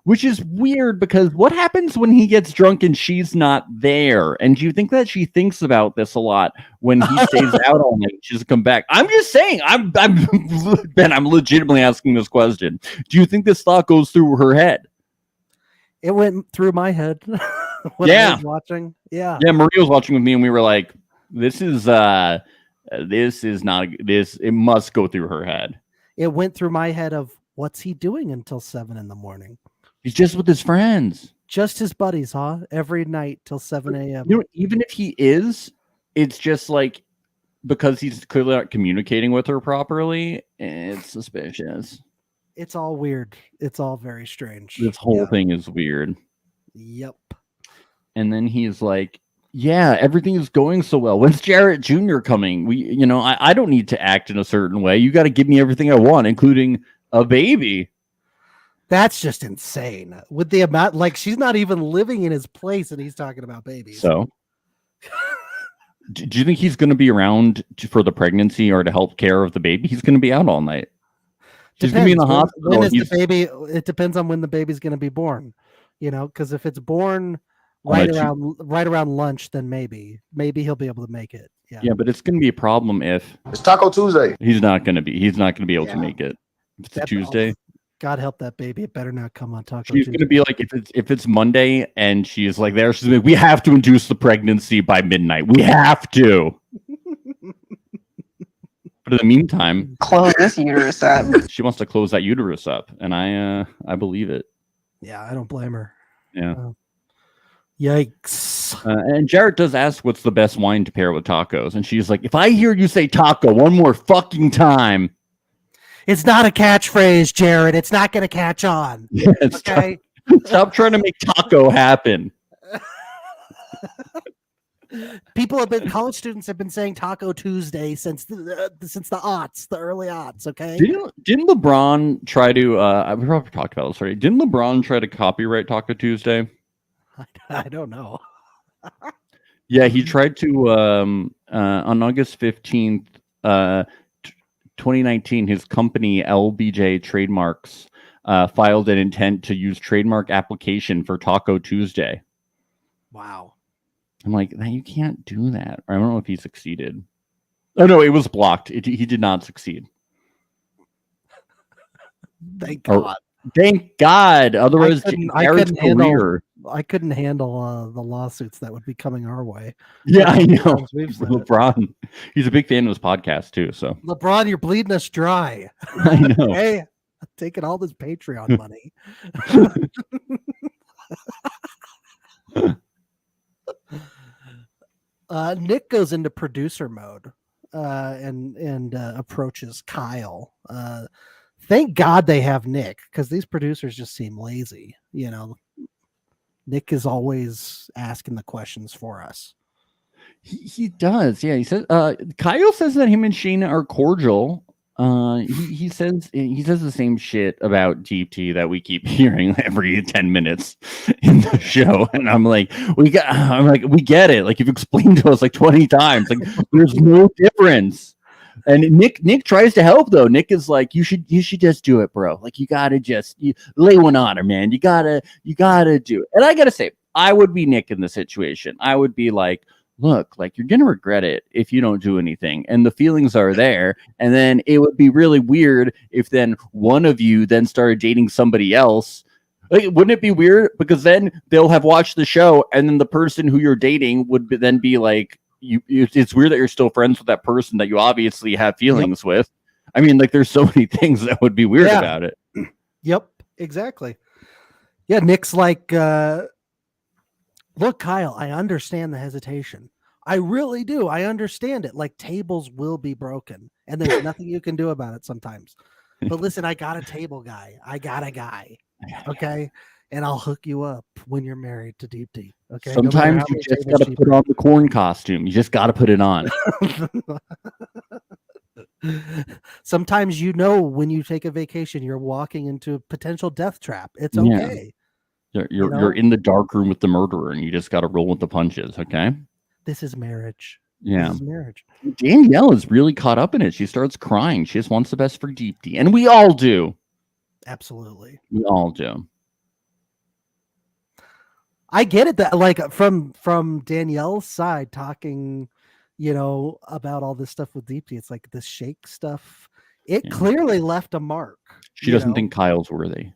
Which is weird because what happens when he gets drunk and she's not there? And do you think that she thinks about this a lot when he stays out all night? She doesn't come back. I'm just saying. I'm Ben. I'm legitimately asking this question. Do you think this thought goes through her head? It went through my head when I was watching. Yeah. Yeah, Maria was watching with me, and we were like, This is not this. It must go through her head. It went through my head of what's he doing until 7 a.m? He's just with his friends, just his buddies, huh? Every night till 7 a.m. You know, even if he is, it's just like because he's clearly not communicating with her properly. It's suspicious. It's all weird. It's all very strange. This whole thing is weird. Yep. And then he's like, yeah, everything is going so well. When's Jarrett Jr. coming? I don't need to act in a certain way. You got to give me everything I want, including a baby. That's just insane. With the amount, like she's not even living in his place, and he's talking about babies. So, do you think he's going to be around for the pregnancy or to help care of the baby? He's going to be out all night. She's going to be in the hospital. When is the baby? It depends on when the baby's going to be born. You know, because if it's born right around lunch, then maybe he'll be able to make it. Yeah, but it's going to be a problem if it's Taco Tuesday. He's not going to be able to make it. If it's a Tuesday. God help that baby! It better not come on Taco She's Tuesday. going to be like if it's Monday and she's like there. She's like, we have to induce the pregnancy by midnight. We have to. But in the meantime, close this uterus up. She wants to close that uterus up, and I believe it. Yeah, I don't blame her. Yeah. Yikes. And Jarrett does ask what's the best wine to pair with tacos. And she's like, if I hear you say taco one more fucking time. It's not a catchphrase, Jared. It's not going to catch on. Yeah, okay. Stop trying to make taco happen. College students have been saying Taco Tuesday since the early aughts. Okay. Didn't LeBron try to? We probably talked about this already. Didn't LeBron try to copyright Taco Tuesday? I don't know. Yeah, he tried to on August 15th, 2019. His company LBJ Trademarks filed an intent to use trademark application for Taco Tuesday. Wow. I'm like, you can't do that. I don't know if he succeeded. Oh no, it was blocked. He did not succeed. Thank God. Thank God. Otherwise, I Jared's couldn't handle career. I couldn't handle the lawsuits that would be coming our way. Yeah, I How many know. times we've said it. LeBron. He's a big fan of his podcast too. So LeBron, you're bleeding us dry. I know. Hey, I'm taking all this Patreon money. Nick goes into producer mode and approaches Kyle. Thank God they have Nick, because these producers just seem lazy. You know, Nick is always asking the questions for us. He does. Yeah, he says. Kyle says that him and Shayna are cordial. He says the same shit about Deep T that we keep hearing every 10 minutes in the show, and I'm like, we get it. Like, you've explained to us like 20 times. Like, there's no difference. And Nick tries to help though. Nick is like, you should just do it, bro. Like, you gotta lay one on her, man. You gotta do it. And I gotta say, I would be Nick in the situation. I would be like, look, like, you're gonna regret it if you don't do anything, and the feelings are there, and then it would be really weird if then one of you then started dating somebody else. Like, wouldn't it be weird? Because then they'll have watched the show, and then the person who you're dating would then be like, it's weird that you're still friends with that person that you obviously have feelings with. I mean, like, there's so many things that would be weird about it. Yep, exactly. Yeah, Nick's like, look, Kyle, I understand the hesitation. I really do. I understand it. Like, tables will be broken, and there's nothing you can do about it sometimes. But listen, I got a table guy. I got a guy. Okay. And I'll hook you up when you're married to Deep T. Okay. Sometimes you just got to put on the corn costume. You just got to put it on. Sometimes, when you take a vacation, you're walking into a potential death trap. It's okay. Yeah. You're in the dark room with the murderer, and you just got to roll with the punches. Okay. This is marriage. Yeah. This is marriage. Danielle is really caught up in it. She starts crying. She just wants the best for Deep T. And we all do. Absolutely. We all do. I get it, that, like, from Danielle's side, talking, about all this stuff with Deep T. It's like this shake stuff. It clearly left a mark. She doesn't think Kyle's worthy.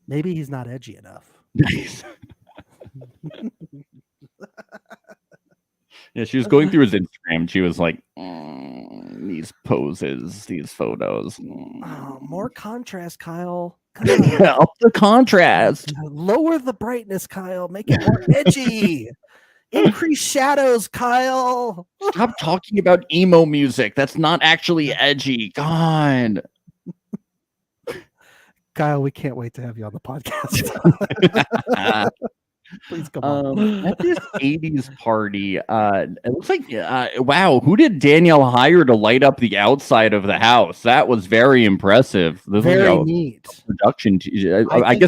Maybe he's not edgy enough. Yeah, she was going through his Instagram. She was like, these poses, these photos. Oh, more contrast, Kyle. Up the contrast. Lower the brightness, Kyle. Make it more edgy. Increase shadows, Kyle. Stop talking about emo music. That's not actually edgy. God. Kyle, we can't wait to have you on the podcast. Please come on. At this 80s party, it looks like, wow, who did Danielle hire to light up the outside of the house? That was very impressive. Very neat. Production. I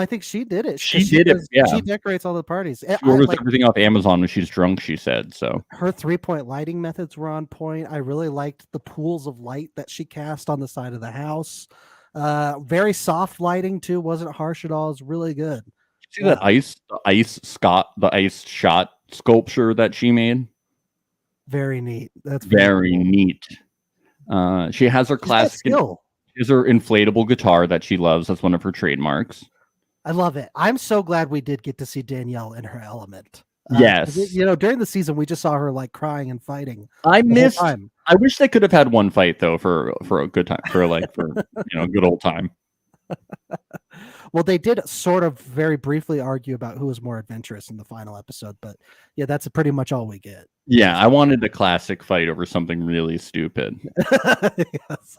think she did it. She did it. Yeah. She decorates all the parties. She orders everything off Amazon when she's drunk, she said. So her 3-point lighting methods were on point. I really liked the pools of light that she cast on the side of the house. Very soft lighting too. Wasn't harsh at all. It's really good. See that ice shot sculpture that she made? Very neat. That's very neat. She has her classic. She has her inflatable guitar that she loves. That's one of her trademarks. I love it. I'm so glad we did get to see Danielle in her element. Yes. During the season, we just saw her like crying and fighting. I wish they could have had one fight though for a good time, for a good old time. Well, they did sort of very briefly argue about who was more adventurous in the final episode, but yeah, that's pretty much all we get. Yeah, I wanted a classic fight over something really stupid. Yes.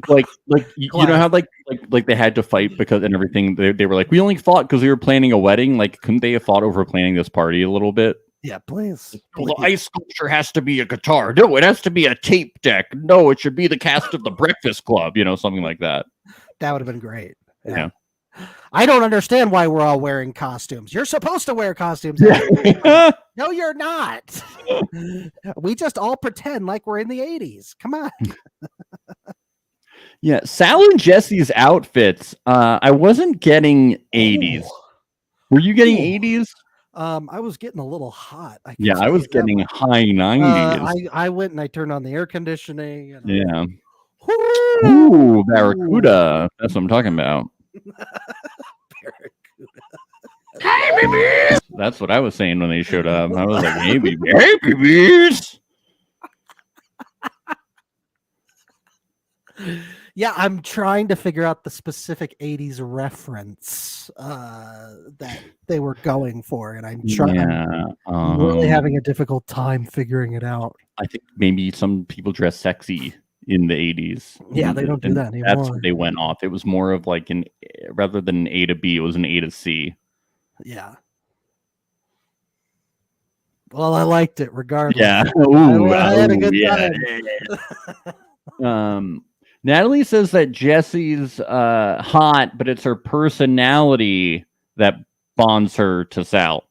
like you know how like they had to fight because and everything. They were like, we only fought because we were planning a wedding. Like, couldn't they have fought over planning this party a little bit? Yeah, please. Well, the ice sculpture has to be a guitar. No, it has to be a tape deck. No, it should be the cast of the Breakfast Club. Something like that. That would have been great. Yeah. I don't understand why we're all wearing costumes. You're supposed to wear costumes. No, you're not. We just all pretend like we're in the 80s. Come on. Yeah, Sal and Jesse's outfits. I wasn't getting 80s. Were you getting 80s? I was getting a little hot. I was getting high 90s. I went and I turned on the air conditioning. And Ooh, Barracuda. That's what I'm talking about. That's what I was saying when they showed up. I was like, hey, babies. Yeah, I'm trying to figure out the specific 80s reference that they were going for, and I'm really having a difficult time figuring it out. I think maybe some people dress sexy in the 80s. Yeah, they don't do that anymore. That's what they went off. It was more of like rather than an A to B, it was an A to C. Yeah. Well, I liked it regardless. Yeah. I had a good time. Natalie says that Jessie's hot, but it's her personality that bonds her to Sal.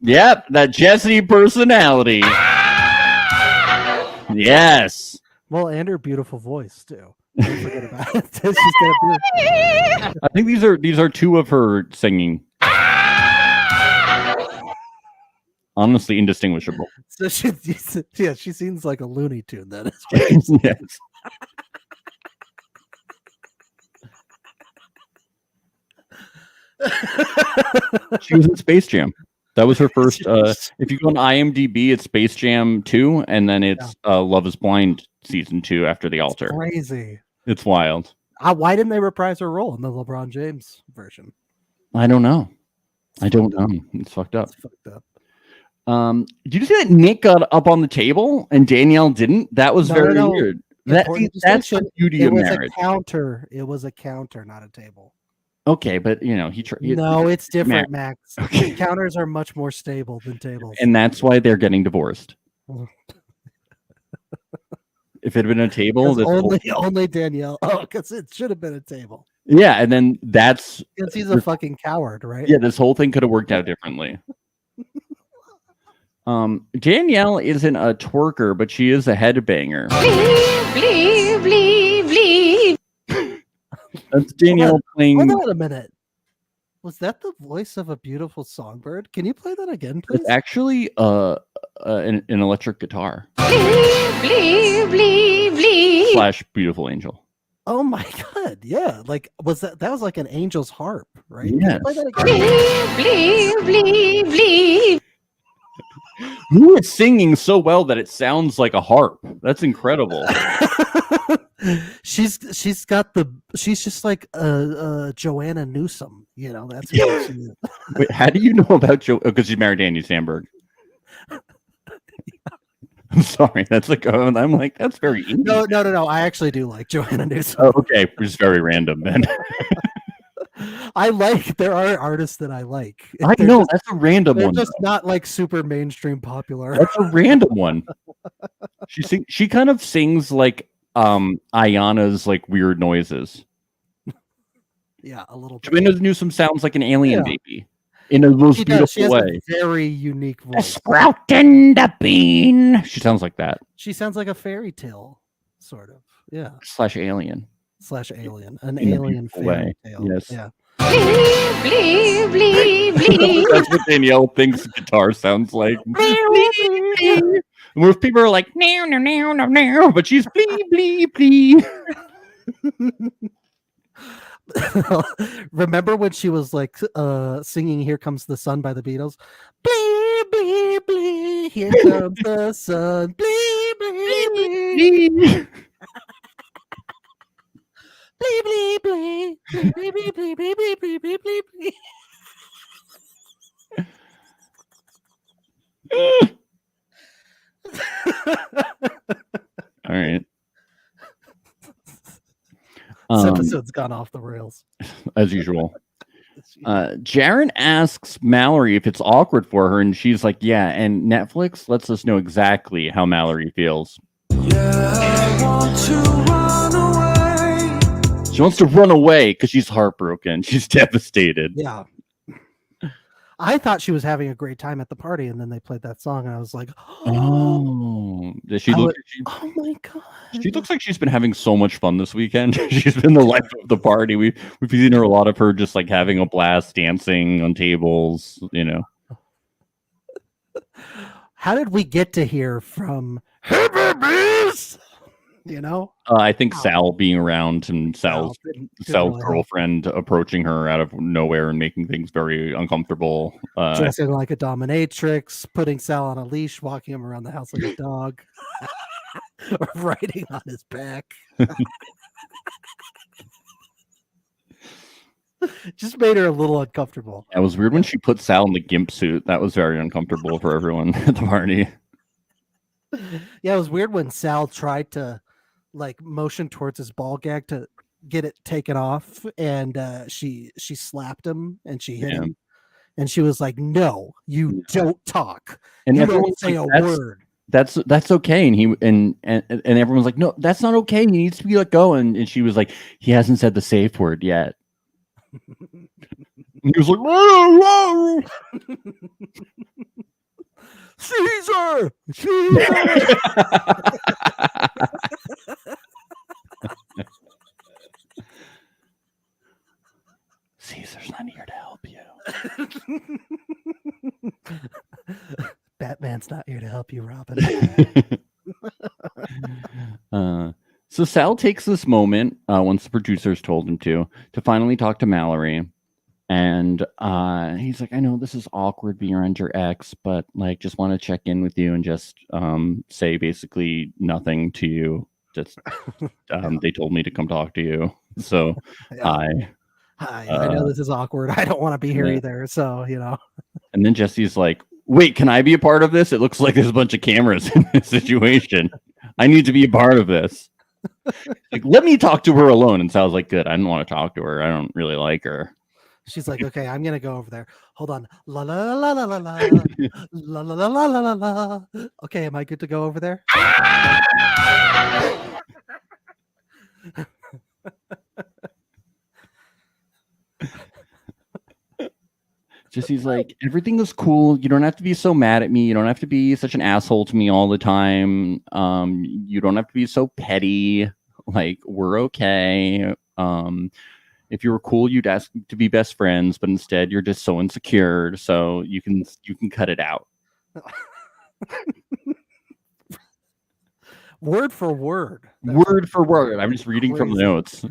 Yep, that Jessie personality. Yes. Well, and her beautiful voice too. Don't forget about it. She's got I think these are two of her singing. Honestly, indistinguishable. So she seems like a Looney Tune then. Yes. She was in Space Jam. That was her first. If you go on IMDb, it's Space Jam 2, and then it's Love Is Blind season 2 after The Altar. It's crazy. It's wild. Why didn't they reprise her role in the LeBron James version? I don't know. It's fucked up. It's fucked up. Did you see that Nick got up on the table and Danielle didn't? That was very weird. That's the beauty of marriage. It was a counter, not a table. Okay, but no, it's different, Max. Okay. Counters are much more stable than tables, and that's why they're getting divorced. If it had been a table, only Danielle. Oh, because it should have been a table. Yeah, and then that's because he's a fucking coward, right? Yeah, this whole thing could have worked out differently. Danielle isn't a twerker, but she is a headbanger. Bleep, bleep, bleep, bleep. That's Danielle playing. Hold on a minute. Was that the voice of a beautiful songbird? Can you play that again, please? It's actually an electric guitar. Bleep, bleep, bleep. Slash beautiful angel. Oh my god, yeah. Like that was like an angel's harp, right? Yes. Play that again? Bleep, bleep, bleep, bleep. Who is singing so well that it sounds like a harp? That's incredible. she's just like Joanna Newsom, that's what she is. Wait, how do you know about Joe? Because she's married to Andy Samberg. I'm sorry, that's like I'm like that's very easy. No. I actually do like Joanna Newsom. Oh, okay, which is very random then. There are artists that I like. I know that's a random one. They're just not like super mainstream popular. That's a random one. She kind of sings like Ayana's like weird noises. Yeah, a little bit. Joanna Newsom sounds like an alien baby in a most beautiful way. A very unique voice. A sprout and a bean. She sounds like that. She sounds like a fairy tale, sort of. Yeah. /alien. /alien. An alien fairy tale. Yes. Yeah. Bleep, bleep, bleep, bleep. That's what Danielle thinks guitar sounds like. Where people are like, no, no, no, no, no, but she's bleep, bleep, bleep. Remember when she was like singing "Here Comes the Sun" by the Beatles? Bleep, bleep, bleep. Here comes the sun. Bleep, bleep, bleep. Bleep, bleep, bleep. Bleep, bleep, bleep, bleep, bleep, bleep, bleep, bleep, All right. This episode's gone off the rails. As usual. Jaren asks Mallory if it's awkward for her, and she's like, yeah, and Netflix lets us know exactly how Mallory feels. I want to run away. She wants to run away because she's heartbroken. She's devastated. Yeah. I thought she was having a great time at the party, and then they played that song, and I was like, oh, oh my god. She looks like she's been having so much fun this weekend. She's been the life of the party. We've seen her a lot of her just like having a blast, dancing on tables, How did we get to hear from Hey Babies? You know, I think Ow. Sal being around and Sal's didn't Sal's really help. girlfriend approaching her out of nowhere and making things very uncomfortable. Dressing like a dominatrix, putting Sal on a leash, walking him around the house like a dog, or riding on his back. Just made her a little uncomfortable. It was weird when she put Sal in the gimp suit. That was very uncomfortable for everyone at the party. Yeah, it was weird when Sal tried to like motion towards his ball gag to get it taken off, and she slapped him and she hit Yeah. him, and she was like, "No, you don't talk. And You everyone's don't say like, a word." That's okay. And he and everyone's like, no, that's not okay. He needs to be let go. And she was like, he hasn't said the safe word yet. And he was like, whoa, whoa. Caesar! Caesar! Caesar's not here to help you. Batman's not here to help you, Robin. So Sal takes this moment, once the producers told him to finally talk to Mallory. And he's like, I know this is awkward being around your ex, but like, just want to check in with you and just say basically nothing to you. Just they told me to come talk to you. So Hi, I know this is awkward. I don't want to be here either. So, you know. And then Jesse's like, wait, can I be a part of this? It looks like there's a bunch of cameras in this situation. I need to be a part of this. Like, let me talk to her alone. And Sal's like, good. I don't want to talk to her. I don't really like her. She's like, okay, I'm gonna go over there. Hold on. La la la la la la la la la la la la. Okay, am I good to go over there? Jesse's like, everything is cool. You don't have to be so mad at me. You don't have to be such an asshole to me all the time. You don't have to be so petty. Like, we're okay. If you were cool, you'd ask to be best friends, but instead you're just so insecure. So you can cut it out. Word for word. Word for word. I'm just reading from the notes.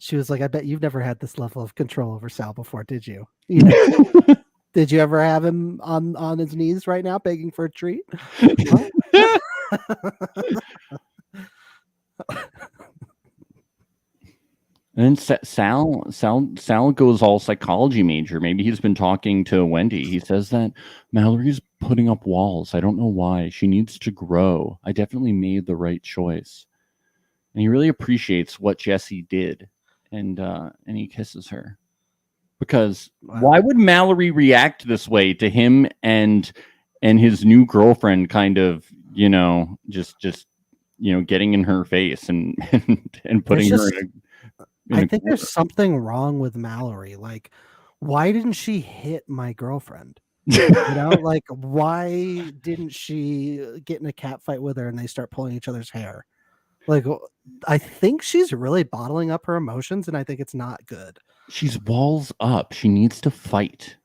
She was like, I bet you've never had this level of control over Sal before, did you? You know, did you ever have him on his knees right now begging for a treat? And then Sal goes all psychology major. Maybe he's been talking to Wendy. He says that Mallory's putting up walls. I don't know why. She needs to grow. I definitely made the right choice. And he really appreciates what Jesse did. And he kisses her. Because why would Mallory react this way to him and his new girlfriend kind of, you know, just you know, getting in her face and putting her in a I think there's something wrong with Mallory. Like, why didn't she hit my girlfriend? You know, like, why didn't she get in a cat fight with her and they start pulling each other's hair? Like, I think she's really bottling up her emotions, and I think it's not good. She's walls up. She needs to fight.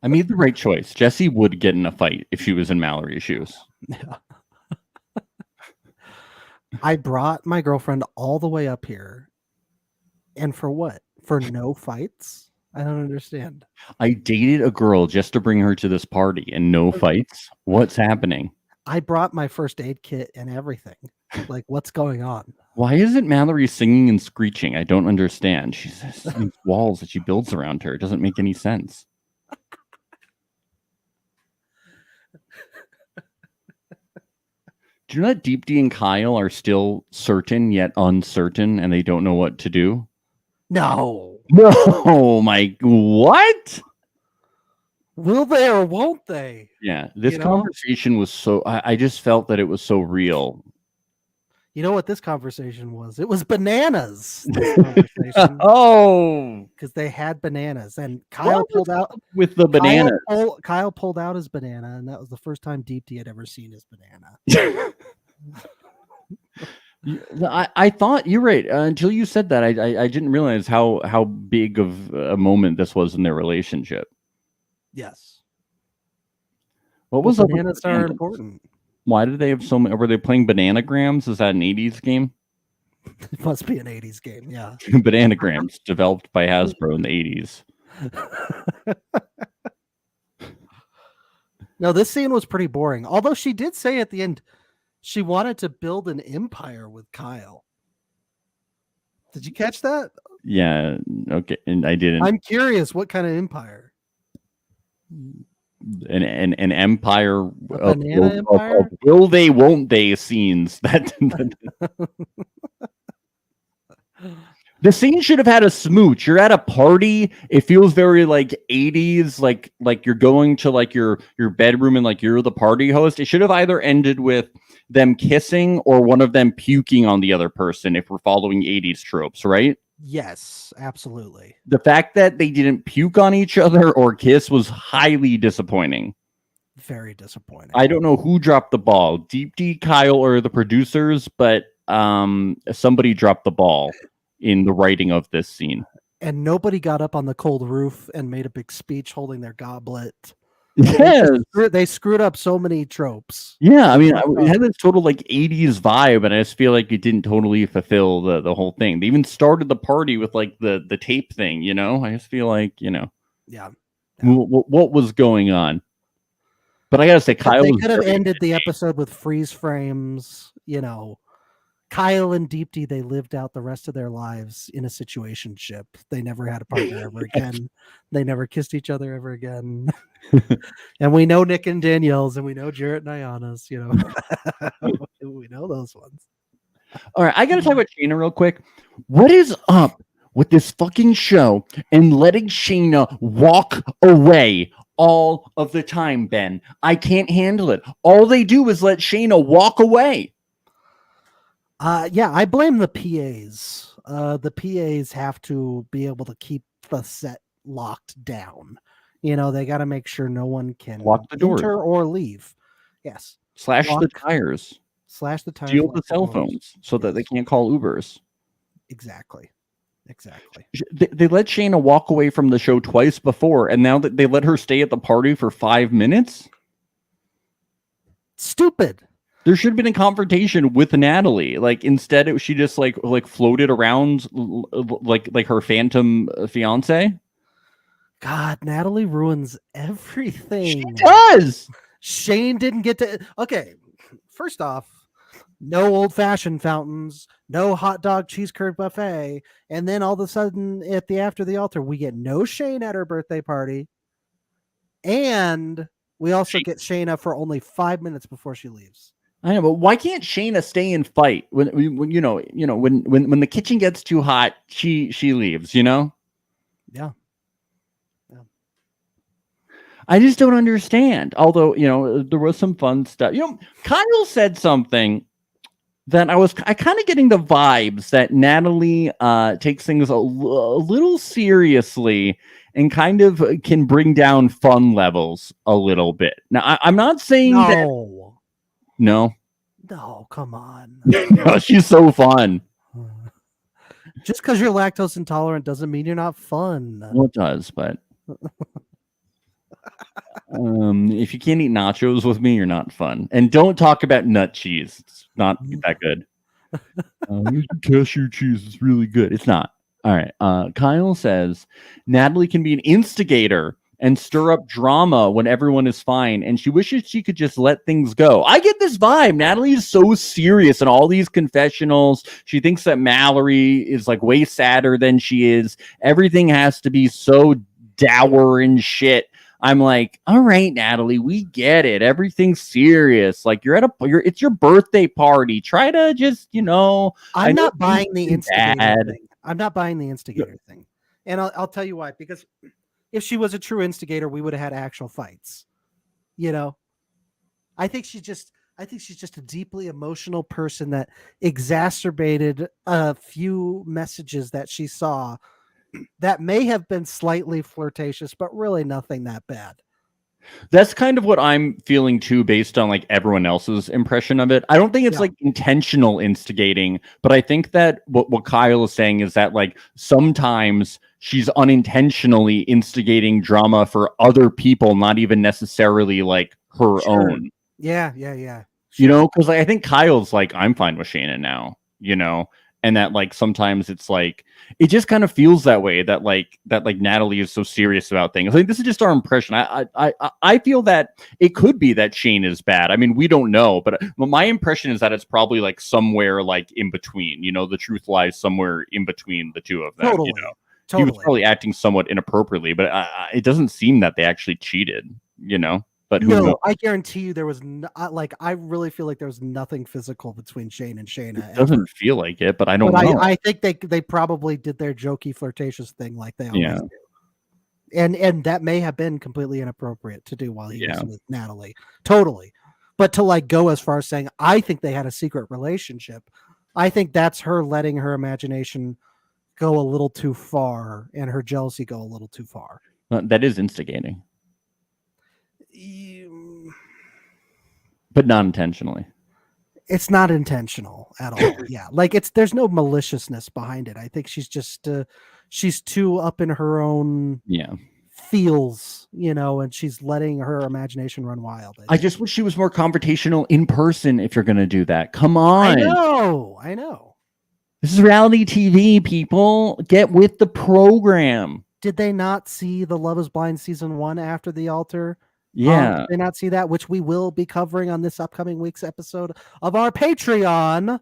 I made the right choice. Jesse would get in a fight if she was in Mallory's shoes. Yeah. I brought my girlfriend all the way up here. And for what? For no fights? I don't understand. I dated a girl just to bring her to this party and no fights. What's happening? I brought my first aid kit and everything. Like, what's going on? Why isn't Mallory singing and screeching? I don't understand. She's these walls that she builds around her. It doesn't make any sense. Do you know that Deep D and Kyle are still certain yet uncertain and they don't know what to do? No. No, my what? Will they or won't they? Yeah, this conversation was so I just felt that it was so real. You know what this conversation was? It was bananas. This conversation. Oh, because they had bananas, and Kyle pulled out with the banana. Kyle pulled out his banana, and that was the first time Deep D had ever seen his banana. I thought you're right until you said that. I didn't realize how big of a moment this was in their relationship. Yes. What was up with bananas are bananas? important. Why did they have so many? Were they playing Bananagrams? Is that an 80s game? It must be an 80s game. Yeah. Bananagrams, developed by Hasbro in the 80s. No, this scene was pretty boring. Although she did say at the end she wanted to build an empire with Kyle. Did you catch that? Yeah, okay, and I didn't. I'm curious, what kind of empire? An empire A banana empire? of will they, won't they scenes. The scene should have had a smooch. You're at a party. It feels very like 80s, like you're going to like your bedroom and like you're the party host. It should have either ended with them kissing or one of them puking on the other person if we're following 80s tropes, right? Yes, absolutely. The fact that they didn't puke on each other or kiss was highly disappointing. Very disappointing. I don't know who dropped the ball, Deep D, Kyle, or the producers, but somebody dropped the ball in the writing of this scene. And nobody got up on the cold roof and made a big speech holding their goblet. Yes. They screwed up so many tropes. Yeah, I mean, it had this total like 80s vibe, and I just feel like it didn't totally fulfill the whole thing. They even started the party with like the tape thing, you know? I just feel like, Yeah. what was going on? But I gotta say, Kyle, they could have ended the episode with freeze frames, Kyle and Deep D, they lived out the rest of their lives in a situationship. They never had a partner ever again. They never kissed each other ever again. And we know Nick and Danielle's, and we know Jarrett and Ayana's, we know those ones. All right, I gotta talk about Shayna real quick. What is up with this fucking show and letting Shayna walk away all of the time, Ben? I can't handle it. All they do is let Shayna walk away. Yeah, I blame the PAs. The PAs have to be able to keep the set locked down. They got to make sure no one can lock the doors enter or leave. Yes. Slash the tires. Slash the tires. Steal the cell phones so that they can't call Ubers. Exactly. They let Shayna walk away from the show twice before, and now that they let her stay at the party for 5 minutes? Stupid. There should have been a confrontation with Natalie. Like instead, she just like floated around like her phantom fiance. God, Natalie ruins everything. She does. Shane didn't get to. Okay, first off, no old-fashioned fountains, no hot dog cheese curd buffet, and then all of a sudden after the altar, we get no Shane at her birthday party, and we also get Shayna for only 5 minutes before she leaves. I know, but why can't Shayna stay and fight when when the kitchen gets too hot, she leaves, Yeah. I just don't understand. Although, there was some fun stuff. Kyle said something that I kind of getting the vibes that Natalie takes things a little seriously and kind of can bring down fun levels a little bit. Now, I'm not saying that. No, come on. No, she's so fun. Just because you're lactose intolerant doesn't mean you're not fun. Well, it does, but if you can't eat nachos with me, you're not fun. And don't talk about nut cheese. It's not that good. Cashew cheese is really good. It's not. All right. Kyle says Natalie can be an instigator and stir up drama when everyone is fine, and she wishes she could just let things go. I get this vibe. Natalie is so serious in all these confessionals. She thinks that Mallory is like way sadder than she is. Everything has to be so dour and shit. I'm like, all right, Natalie, we get it. Everything's serious. Like it's your birthday party. Try to just, I'm not buying the instigator thing. I'm not buying the instigator thing. And I'll tell you why. Because if she was a true instigator, we would have had actual fights. I think she's just a deeply emotional person that exacerbated a few messages that she saw that may have been slightly flirtatious, but really nothing that bad. That's kind of what I'm feeling too, based on like everyone else's impression of it. I don't think it's like intentional instigating, but I think that what Kyle is saying is that like sometimes she's unintentionally instigating drama for other people, not even necessarily like her own. Yeah. You know, because I think Kyle's like, I'm fine with Shayna now, you know, and that like sometimes it's like it just kind of feels that way, that like Natalie is so serious about things. I think this is just our impression. I feel that it could be that Shane is bad. I mean, we don't know, but my impression is that it's probably like somewhere like in between. You know, the truth lies somewhere in between the two of them. Totally. You know, he was probably acting somewhat inappropriately, but it doesn't seem that they actually cheated. You know. But who knows? I guarantee you there was I really feel like there was nothing physical between Shane and Shayna. It doesn't feel like it, but I don't know. I think they probably did their jokey flirtatious thing like they always do. And that may have been completely inappropriate to do while he was with Natalie. Totally. But to like go as far as saying I think they had a secret relationship, I think that's her letting her imagination go a little too far and her jealousy go a little too far. That is instigating. But not intentionally. It's not intentional at all. Yeah, like there's no maliciousness behind it. I think she's just she's too up in her own feels, you know, and she's letting her imagination run wild. I just wish she was more confrontational in person. If you're gonna do that, come on. I know. This is reality TV. People, get with the program. Did they not see the Love Is Blind season 1 after the altar? Yeah. Did they not see that, which we will be covering on this upcoming week's episode of our Patreon,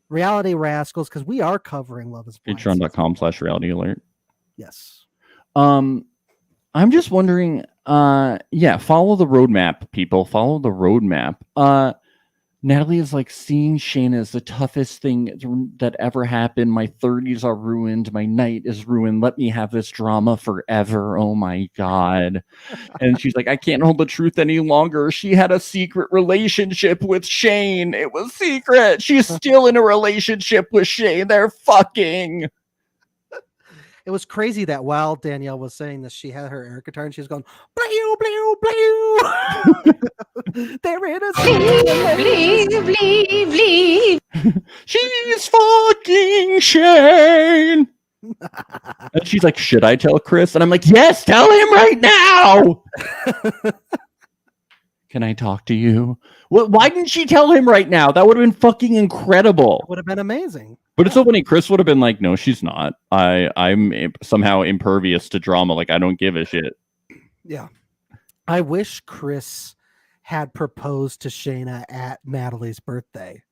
Reality Rascals, because we are covering Love Is Blind. Patreon.com/reality alert. Yes. I'm just wondering, follow the roadmap, people. Follow the roadmap. Natalie is like, seeing Shayna is the toughest thing that ever happened. My 30s are ruined. My night is ruined. Let me have this drama forever. Oh my God. And she's like, I can't hold the truth any longer. She had a secret relationship with Shane. It was secret. She's still in a relationship with Shane. They're fucking. It was crazy that while Danielle was saying this, she had her air guitar and she was going, blew, blew, blew. They're in a Bleed, bleed, bleed. She's fucking Shane. And she's like, should I tell Chris? And I'm like, yes, tell him right now. Can I talk to you? Well, why didn't she tell him right now? That would have been fucking incredible. Would have been amazing. But it's so funny. Chris would have been like, no, she's not. I'm somehow impervious to drama. Like, I don't give a shit. Yeah. I wish Chris had proposed to Shayna at Natalie's birthday.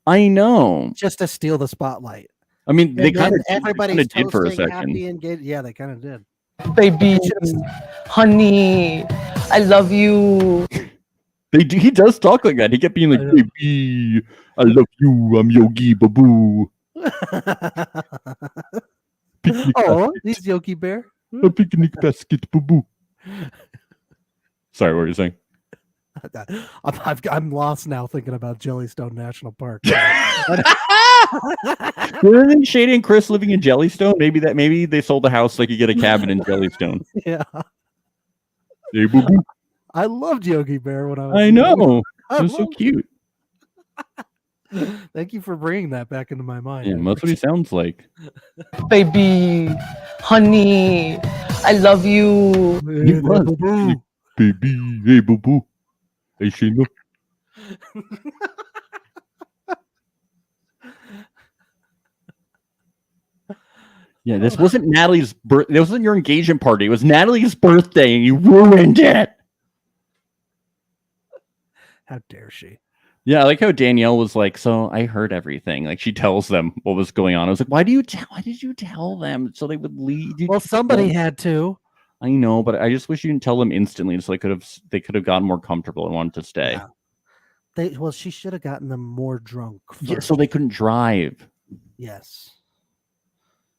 I know. Just to steal the spotlight. I mean, they kind of did for a second. Yeah, they kind of did. Baby, honey, I love you. He does talk like that. He kept being like, baby, I love you. I'm Yogi Babu. Oh, he's Yogi Bear. A picnic basket, Babu. Sorry, what were you saying? I'm lost now thinking about Jellystone National Park. Weren't Shady and Chris living in Jellystone? Maybe they sold a house so they could get a cabin in Jellystone. Yeah. Hey, Babu. I loved Yogi Bear when I was. I know. It was so cute. Thank you for bringing that back into my mind. Yeah, that's what he sounds like. Baby, honey, I love you. He was. Baby, hey, boo-boo. Hey, Shayna. Yeah, this wasn't Natalie's birthday. This wasn't your engagement party. It was Natalie's birthday, and you ruined it. How dare she? Yeah, I like how Danielle was like, so I heard everything. Like, she tells them what was going on. I was like, why did you tell them so they would leave? Well, somebody had to. I know, but I just wish you didn't tell them instantly, so they could have gotten more comfortable and wanted to stay. Yeah. She should have gotten them more drunk first. Yeah, so they couldn't drive. Yes.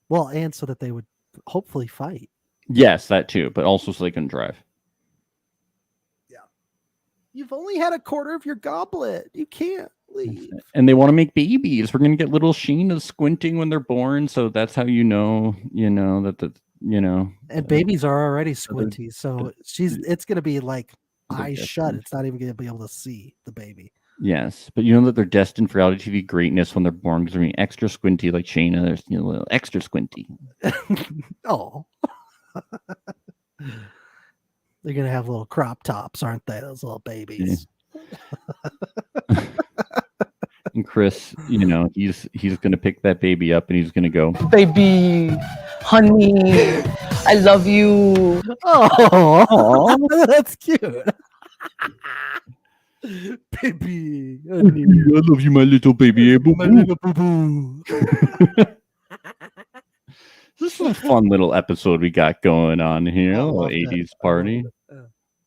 Well, and so that they would hopefully fight. Yes, that too, but also so they couldn't drive. You've only had a quarter of your goblet. You can't leave. And they want to make babies. We're going to get little Sheenas squinting when they're born. So that's how you know that you know. And babies are already squinty, so it's gonna be like eyes shut. It's not even gonna be able to see the baby. Yes, but you know that they're destined for reality TV greatness when they're born because they're being extra squinty like Shayna. There's a little extra squinty. Oh. They're gonna have little crop tops, aren't they? Those little babies. Yeah. And Chris, you know, he's gonna pick that baby up and he's gonna go, Baby, honey, I love you. Oh, that's cute. Baby, honey, I love you, my little baby. my little boo-boo. This is a fun little episode we got going on here. I A little love that. 80s party. Yeah.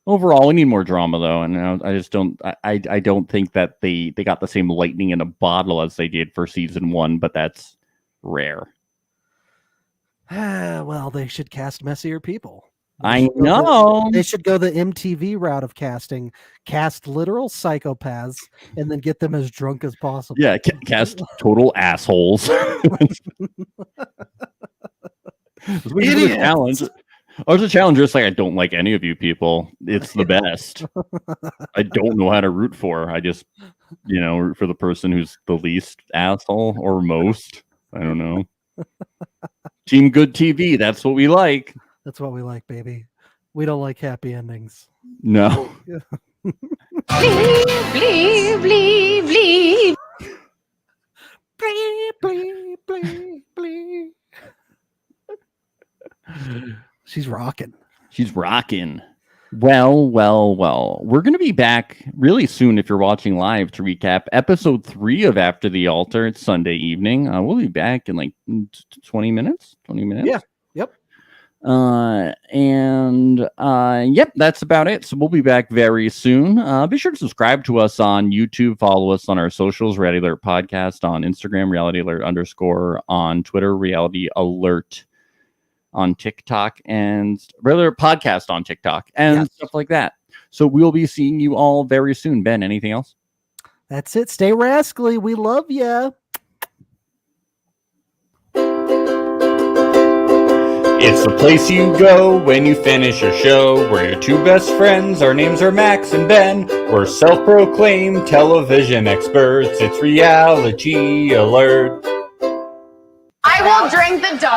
Overall, we need more drama though, and I just don't. I don't think that they got the same lightning in a bottle as they did for season 1, but that's rare. Well, they should cast messier people. I know. They should go the MTV route of casting, cast literal psychopaths, and then get them as drunk as possible. Yeah, cast total assholes. Idiots. Challenge. I was a challenger. It's like I don't like any of you people. It's the best. I don't know how to root for. I just, root for the person who's the least asshole or most. I don't know. Team Good TV. That's what we like. That's what we like, baby. We don't like happy endings. No. Bleep, bleep, bleep, bleep. Bleep, bleep, bleep, bleep. She's rocking. She's rocking. Well. We're going to be back really soon if you're watching live to recap episode 3 of After the Altar. It's Sunday evening. We'll be back in like 20 minutes. 20 minutes? Yeah. Yep. Yep, that's about it. So we'll be back very soon. Be sure to subscribe to us on YouTube. Follow us on our socials, Reality Alert Podcast on Instagram, Reality Alert _ on Twitter, Reality Alert on TikTok, and regular podcast on TikTok and stuff like that. So we'll be seeing you all very soon. Ben, anything else? That's it. Stay rascally. We love ya. It's the place you go when you finish your show. We're your 2 best friends. Our names are Max and Ben. We're self-proclaimed television experts. It's Reality Alert. I will drink the dog.